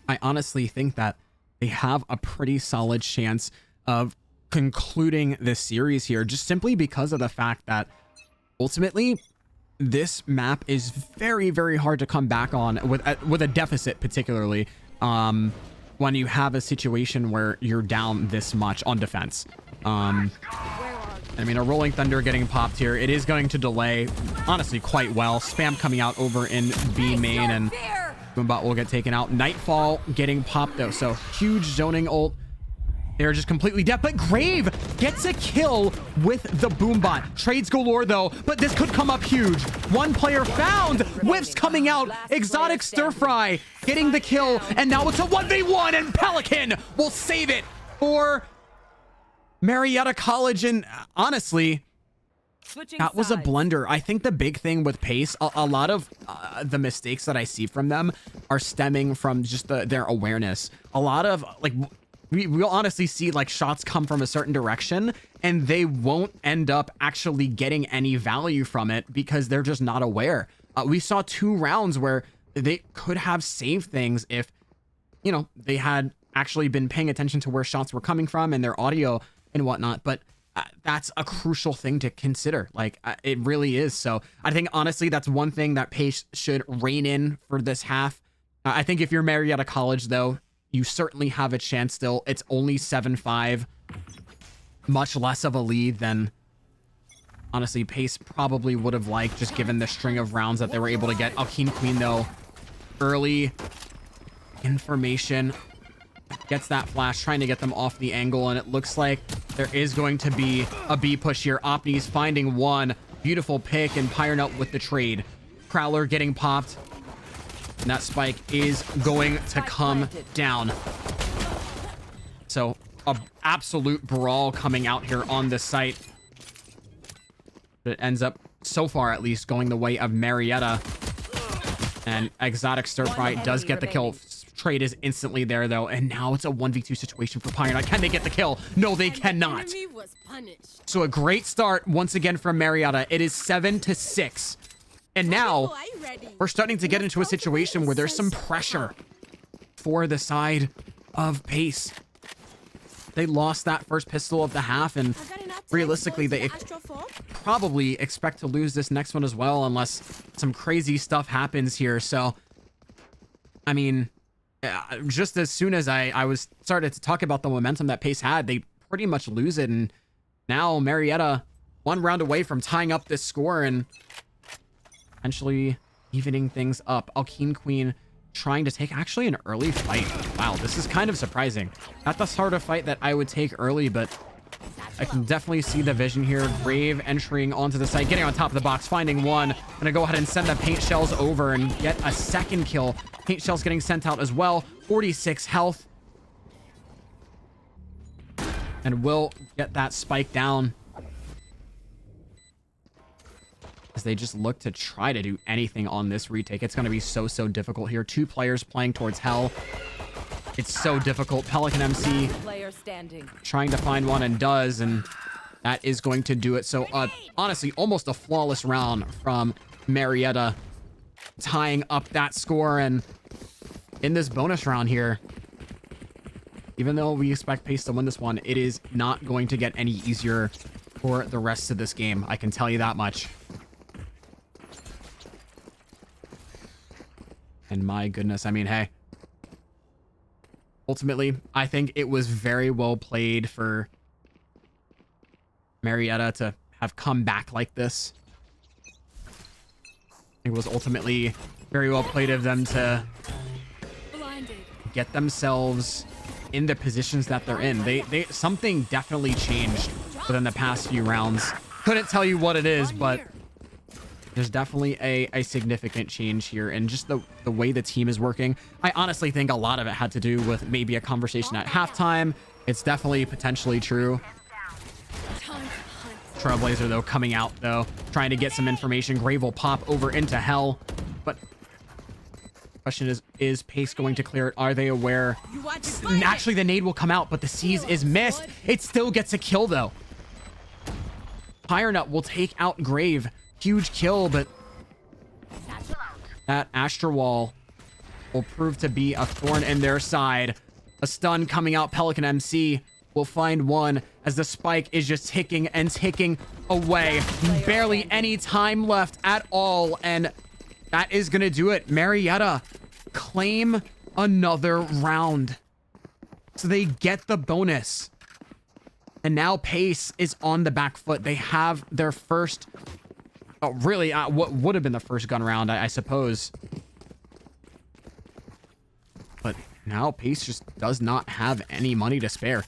A: I honestly think that they have a pretty solid chance of concluding this series here, just simply because of the fact that ultimately this map is very, very hard to come back on with a deficit, particularly when you have a situation where you're down this much on defense. I mean, a Rolling Thunder getting popped here. It is going to delay, honestly, quite well. Spam coming out over in B main, and Boombot will get taken out. Nightfall getting popped, though. So, huge zoning ult. They're just completely dead. But Grave gets a kill with the Boombot. Trades galore, though. But this could come up huge. One player found. Whiffs coming out. Exotic Stir Fry getting the kill. And now it's a 1v1, and Pelican will save it for Marietta College. And honestly, that was a blunder. I think the big thing with Pace, a lot of the mistakes that I see from them are stemming from just their awareness. A lot of, like, we'll honestly see like shots come from a certain direction and they won't end up actually getting any value from it because they're just not aware. We saw 2 rounds where they could have saved things if, you know, they had actually been paying attention to where shots were coming from and their audio and whatnot. But that's a crucial thing to consider. Like, it really is. So I think honestly, that's one thing that Pace should rein in for this half. I think if you're Marietta College, though, you certainly have a chance still. It's only 7-5, much less of a lead than, honestly, Pace probably would have liked, just given the string of rounds that they were able to get. Alkene Queen, though, early information, gets that flash, trying to get them off the angle, and it looks like there is going to be a B push here. Opni's finding one. Beautiful pick, and Pyronut with the trade. Prowler getting popped. And that spike is going to come down. So, an absolute brawl coming out here on this site. But it ends up, so far at least, going the way of Marietta. And Exotic Stir Fry does get the kill. Trade is instantly there, though. And now it's a 1v2 situation for Pyronut. Can they get the kill? No, they cannot. So a great start once again from Marietta. It is 7-6. And now we're starting to get into a situation where there's some pressure for the side of Pace. They lost that first pistol of the half, and realistically, they probably expect to lose this next one as well, unless some crazy stuff happens here. So, I mean, just as soon as I was started to talk about the momentum that Pace had, they pretty much lose it. And now Marietta 1 round away from tying up this score and potentially evening things up. Alkene Queen trying to take actually an early fight. Wow, this is kind of surprising. Not the sort of fight that I would take early, but I can definitely see the vision here. Grave entering onto the site, getting on top of the box, finding one. Gonna go ahead and send the paint shells over and get a second kill. Paint shells getting sent out as well. 46 health. And will get that spike down as they just look to try to do anything on this retake. It's going to be so difficult here. 2 players playing towards hell. It's so difficult. Pelican MC trying to find one and does, and that is going to do it. So honestly, almost a flawless round from Marietta, tying up that score. And in this bonus round here, even though we expect Pace to win this one, it is not going to get any easier for the rest of this game. I can tell you that much. And my goodness, I mean, hey, ultimately, I think it was very well played for Marietta to have come back like this. It was ultimately very well played of them to get themselves in the positions that they're in. They something definitely changed within the past few rounds. Couldn't tell you what it is, but there's definitely a significant change here, and just the way the team is working. I honestly think a lot of it had to do with maybe a conversation at halftime. It's definitely potentially true. Trailblazer, though, coming out, though, trying to get some information. Grave will pop over into hell, but Question is Pace going to clear it? Are they aware?
B: You want to
A: Naturally, the nade will come out, but the Seize is missed. It still gets a kill, though. Fire Nut will take out Grave. Huge kill, but that Astral Wall will prove to be a thorn in their side. A stun coming out. Pelican MC will find one as the spike is just ticking and ticking away. Barely any time left at all, and that is going to do it. Marietta claim another round. So they get the bonus. And now Pace is on the back foot. They have their first... Oh, really? What would have been the first gun round, I suppose. But now Pace just does not have any money to spare.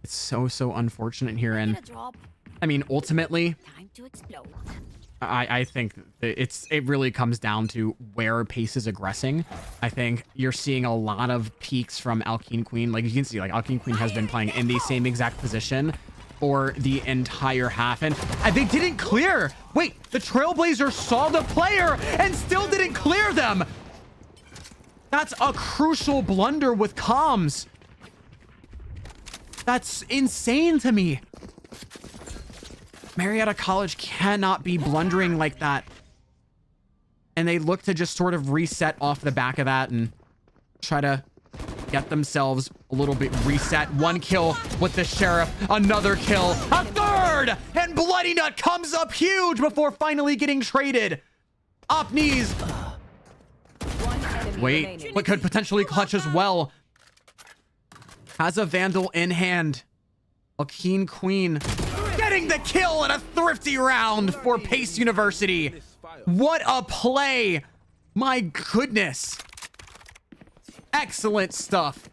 A: It's so unfortunate here. And I mean, ultimately...
B: Time to explode.
A: I think it really comes down to where Pace is aggressing. I think you're seeing a lot of peaks from Alkene Queen. Like you can see, like Alkene Queen has been playing in the same exact position for the entire half, and they didn't clear. Wait, the Trailblazer saw the player and still didn't clear them. That's a crucial blunder with comms. That's insane to me. Marietta College cannot be blundering like that. And they look to just sort of reset off the back of that and try to get themselves a little bit reset. One kill with the Sheriff, another kill, a third, and Bloody Nut comes up huge before finally getting traded. Up knees. Wait, what could potentially clutch as well. Has a Vandal in hand. Alkene Queen getting the kill in a thrifty round for Pace University. What a play. My goodness. Excellent stuff.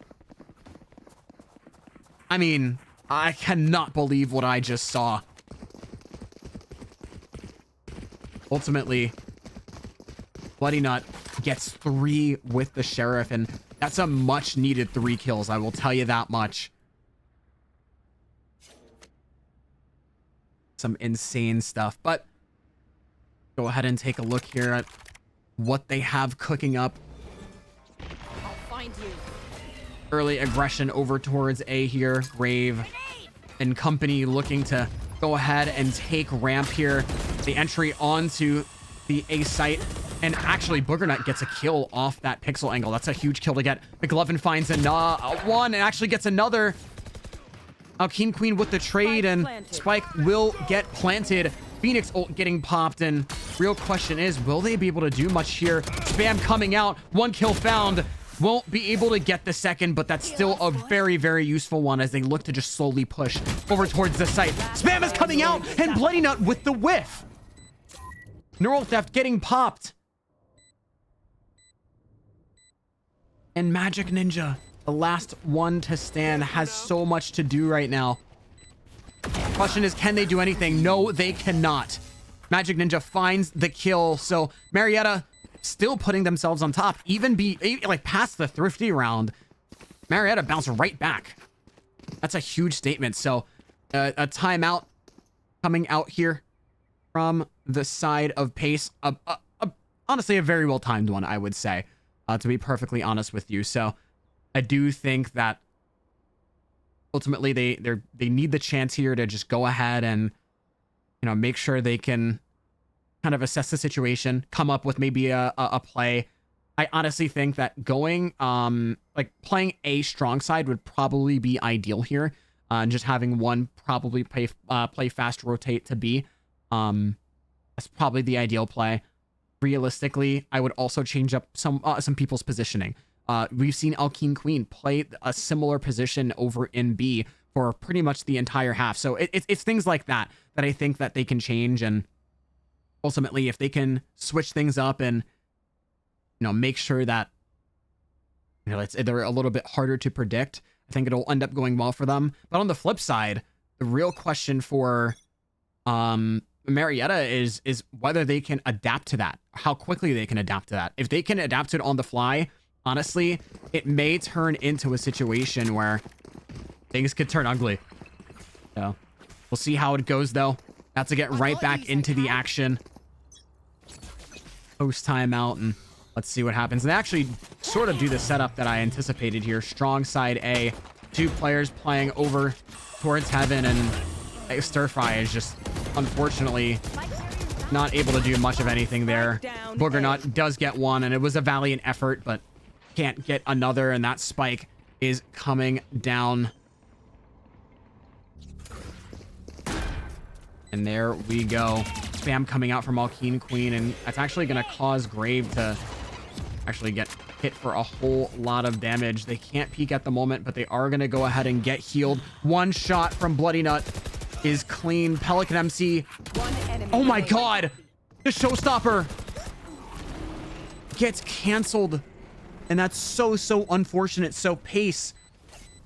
A: I mean, I cannot believe what I just saw. Ultimately, Bloody Nut gets 3 with the Sheriff, and that's a much needed 3 kills. I will tell you that much. Some insane stuff, but go ahead and take a look here at what they have cooking up.
B: I'll find you.
A: Early aggression over towards A here. Grave and company looking to go ahead and take ramp here. The entry onto the A site, and actually Boogernut gets a kill off that pixel angle. That's a huge kill to get. McLovin finds one and actually gets another. Alkene Queen with the trade, and Spike will get planted. Phoenix ult getting popped, and real question is, will they be able to do much here? Spam coming out, 1 kill found. Won't be able to get the second, but that's still a very useful one as they look to just slowly push over towards the site. Spam is coming out, and Bloody Nut with the whiff. Neural Theft getting popped. And Magic Ninja, the last one to stand, has so much to do right now. Question is, can they do anything? No, they cannot. Magic Ninja finds the kill, so Marietta still putting themselves on top. Even like past the thrifty round, Marietta bounced right back. That's a huge statement. So a timeout coming out here from the side of Pace. Honestly, a very well timed one, I would say, to be perfectly honest with you. So I do think that ultimately they need the chance here to just go ahead and, you know, make sure they can kind of assess the situation, come up with maybe a play. I honestly think that going like playing a strong side would probably be ideal here, and just having one probably play fast, rotate to B. That's probably the ideal play. Realistically, I would also change up some people's positioning. We've seen Alkene Queen play a similar position over in B for pretty much the entire half. So it's things like that I think that they can change, and ultimately, if they can switch things up and, you know, make sure that, you know, they're a little bit harder to predict, I think it'll end up going well for them. But on the flip side, the real question for Marietta is whether they can adapt to that, how quickly they can adapt to that. If they can adapt to it on the fly, honestly, it may turn into a situation where things could turn ugly. So we'll see how it goes, though. Have to get right back into the action. post timeout, and let's see what happens. And they actually sort of do the setup that I anticipated here. Strong side A, 2 players playing over towards heaven, and Stir Fry is just unfortunately not able to do much of anything there. Boogernut does get one, and it was a valiant effort, but can't get another, and that spike is coming down. And there we go. Spam coming out from Alkene Queen, and that's actually going to cause Grave to actually get hit for a whole lot of damage. They can't peek at the moment, but they are going to go ahead and get healed. One shot from Bloody Nut is clean. Pelican MC. Oh my god! The showstopper gets canceled. And that's so unfortunate. So Pace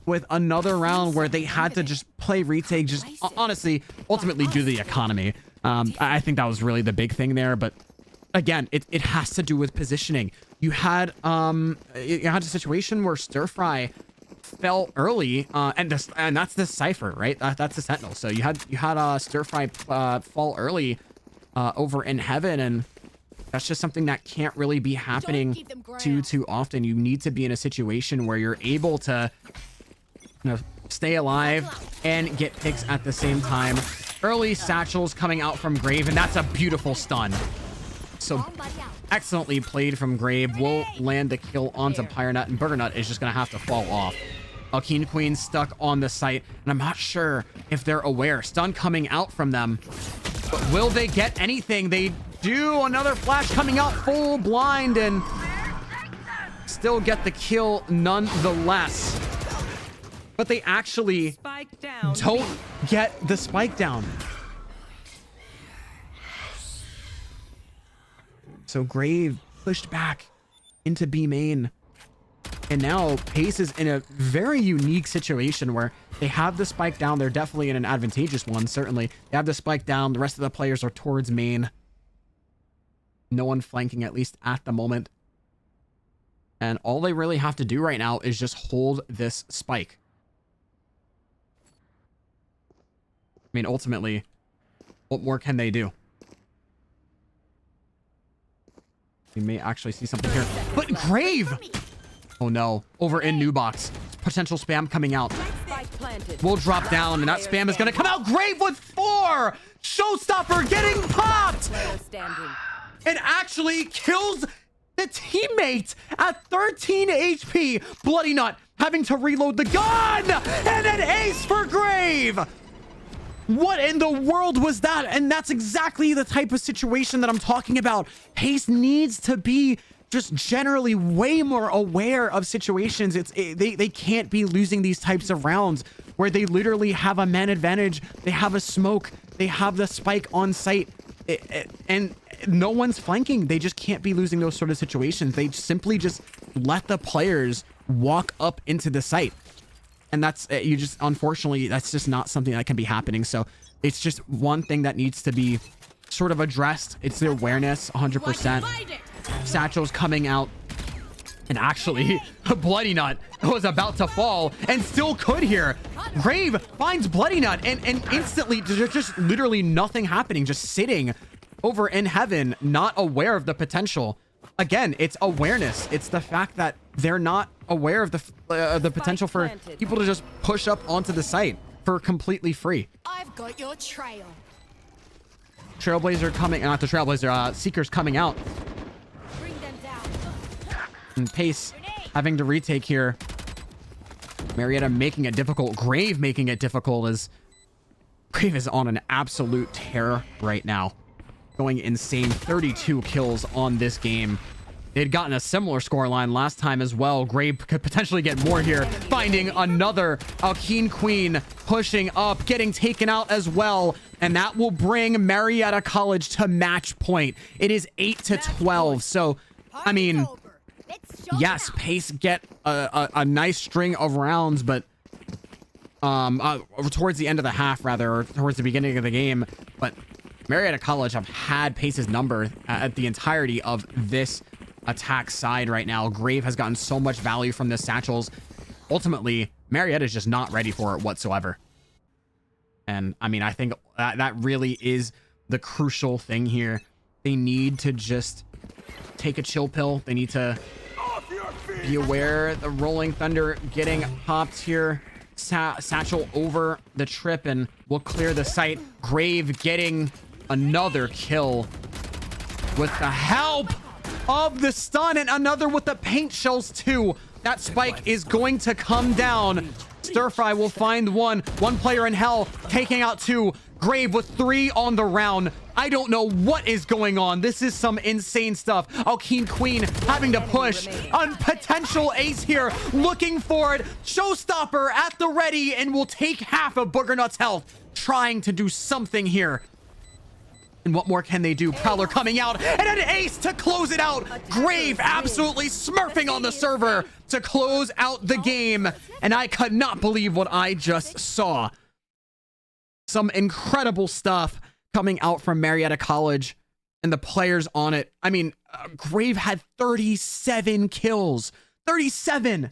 A: with another round where they had to just play retake, just honestly, ultimately do the economy. I think that was really the big thing there. But again, it has to do with positioning. You had a situation where Stir Fry fell early, and that's the Cypher, right? That's the Sentinel. So you had Stir Fry fall early over in heaven, and that's just something that can't really be happening too often. You need to be in a situation where you're able to, stay alive and get picks at the same time. Early satchels coming out from Grave, and that's a beautiful stun. So excellently played from Grave. Will land the kill onto Pyronut, and Boogernut is just going to have to fall off. Alkene Queen stuck on the site, and I'm not sure if they're aware. Stun coming out from them. But will they get anything? They do. Another flash coming out full blind, and still get the kill nonetheless. But they actually don't get the spike down. So Grave pushed back into B main. And now Pace is in a very unique situation where they have the spike down. They're definitely in an advantageous one, certainly. They have the spike down. The rest of the players are towards main. No one flanking, at least at the moment. And all they really have to do right now is just hold this spike. I mean, ultimately, what more can they do? We may actually see something here. But Grave! Oh no, over in new box. Potential spam coming out. Will drop down, and that spam is gonna come out. Grave with 4! Showstopper getting popped! And actually kills the teammate at 13 HP. Bloody Nut having to reload the gun! And an ace for Grave! What in the world was that? And that's exactly the type of situation that I'm talking about. Pace needs to be just generally way more aware of situations. They can't be losing these types of rounds where they literally have a man advantage. They have a smoke. They have the spike on site. And no one's flanking. They just can't be losing those sort of situations. They simply just let the players walk up into the site. And that's, unfortunately, that's just not something that can be happening. So it's just one thing that needs to be sort of addressed. It's the awareness, 100%. Satchel's coming out. And actually, Bloody Nut was about to fall and still could here. Grave finds Bloody Nut and instantly there's just literally nothing happening. Just sitting over in heaven, not aware of the potential. Again, it's awareness. It's the fact that they're not aware of the potential for people to just push up onto the site for completely free.
B: I've got your trail.
A: Trailblazer coming, not the Trailblazer, Seeker's coming out.
B: Bring them down.
A: And Pace having to retake here. Marietta making it difficult. Grave making it difficult as Grave is on an absolute tear right now. Going insane. 32 kills on this game. They'd gotten a similar scoreline last time as well. Grave could potentially get more here. Finding another Alkene Queen. Pushing up. Getting taken out as well. And that will bring Marietta College to match point. It is 8-12. So, I mean, yes, Pace get a nice string of rounds, but towards the end of the half, rather, or towards the beginning of the game. But Marietta College have had Pace's number at the entirety of this attack side right now. Grave has gotten so much value from the satchels. Ultimately, Marietta is just not ready for it whatsoever. And I mean, I think that really is the crucial thing here. They need to just take a chill pill. They need to
D: Off your feet!
A: be aware. The Rolling Thunder getting popped here. Satchel over the trip and will clear the site. Grave getting another kill with the help of the stun, and another with the paint shells too. That spike is going to come down. Stir Fry will find one player in hell, taking out two. Grave with 3 on the round. I don't know what is going on. This is some insane stuff. Alkeen Queen having to push on potential ace here, looking for it. Showstopper at the ready and will take half of Boogernut's health, trying to do something here. And what more can they do? Prowler coming out and an ace to close it out. Grave absolutely smurfing on the server to close out the game. And I could not believe what I just saw. Some incredible stuff coming out from Marietta College and the players on it. I mean, Grave had 37 kills. 37.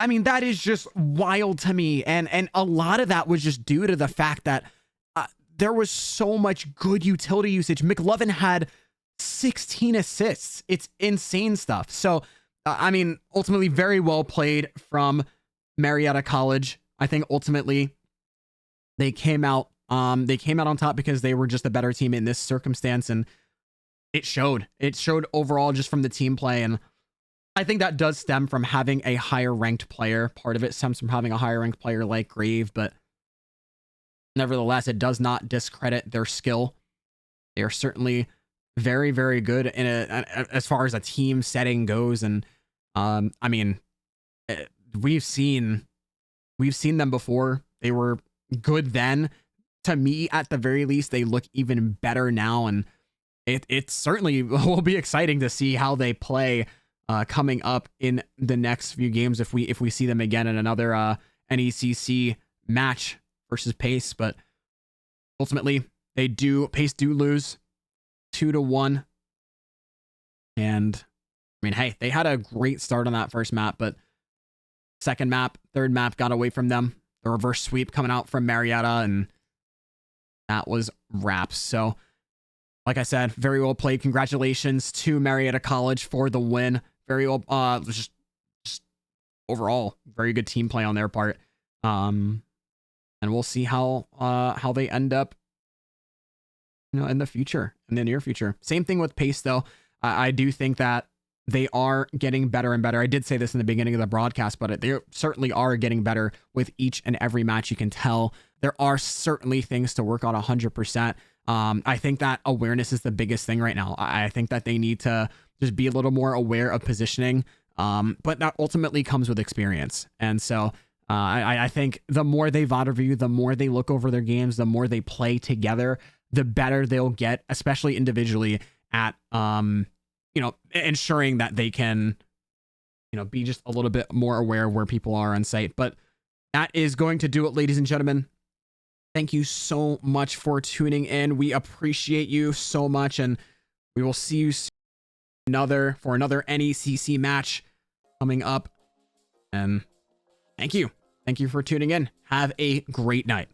A: I mean, that is just wild to me. And a lot of that was just due to the fact that there was so much good utility usage. McLovin had 16 assists. It's insane stuff. So, I mean, ultimately very well played from Marietta College. I think ultimately they came out on top because they were just a better team in this circumstance, and it showed overall just from the team play. And I think that does stem from having a higher ranked player. Part of it stems from having a higher ranked player like Grave, but nevertheless, it does not discredit their skill. They are certainly very, very good in as far as a team setting goes. And I mean, we've seen them before. They were good then. To me, at the very least, they look even better now, and it certainly will be exciting to see how they play coming up in the next few games if we see them again in another NECC match versus Pace. But ultimately, Pace do lose 2-1, and I mean, hey, they had a great start on that first map, but second map, third map got away from them. The reverse sweep coming out from Marietta, and that was wraps. So, like I said, very well played. Congratulations to Marietta College for the win. Very well, just overall, very good team play on their part. And we'll see how they end up, in the future, in the near future. Same thing with Pace, though. I do think that they are getting better and better. I did say this in the beginning of the broadcast, but they certainly are getting better with each and every match. You can tell there are certainly things to work on 100%. I think that awareness is the biggest thing right now. I think that they need to just be a little more aware of positioning, but that ultimately comes with experience. And so I think the more they VOD review, the more they look over their games, the more they play together, the better they'll get, especially individually at, ensuring that they can, be just a little bit more aware of where people are on site. But that is going to do it, ladies and gentlemen. Thank you so much for tuning in. We appreciate you so much, and we will see you soon for another NECC match coming up. And thank you. Thank you for tuning in. Have a great night.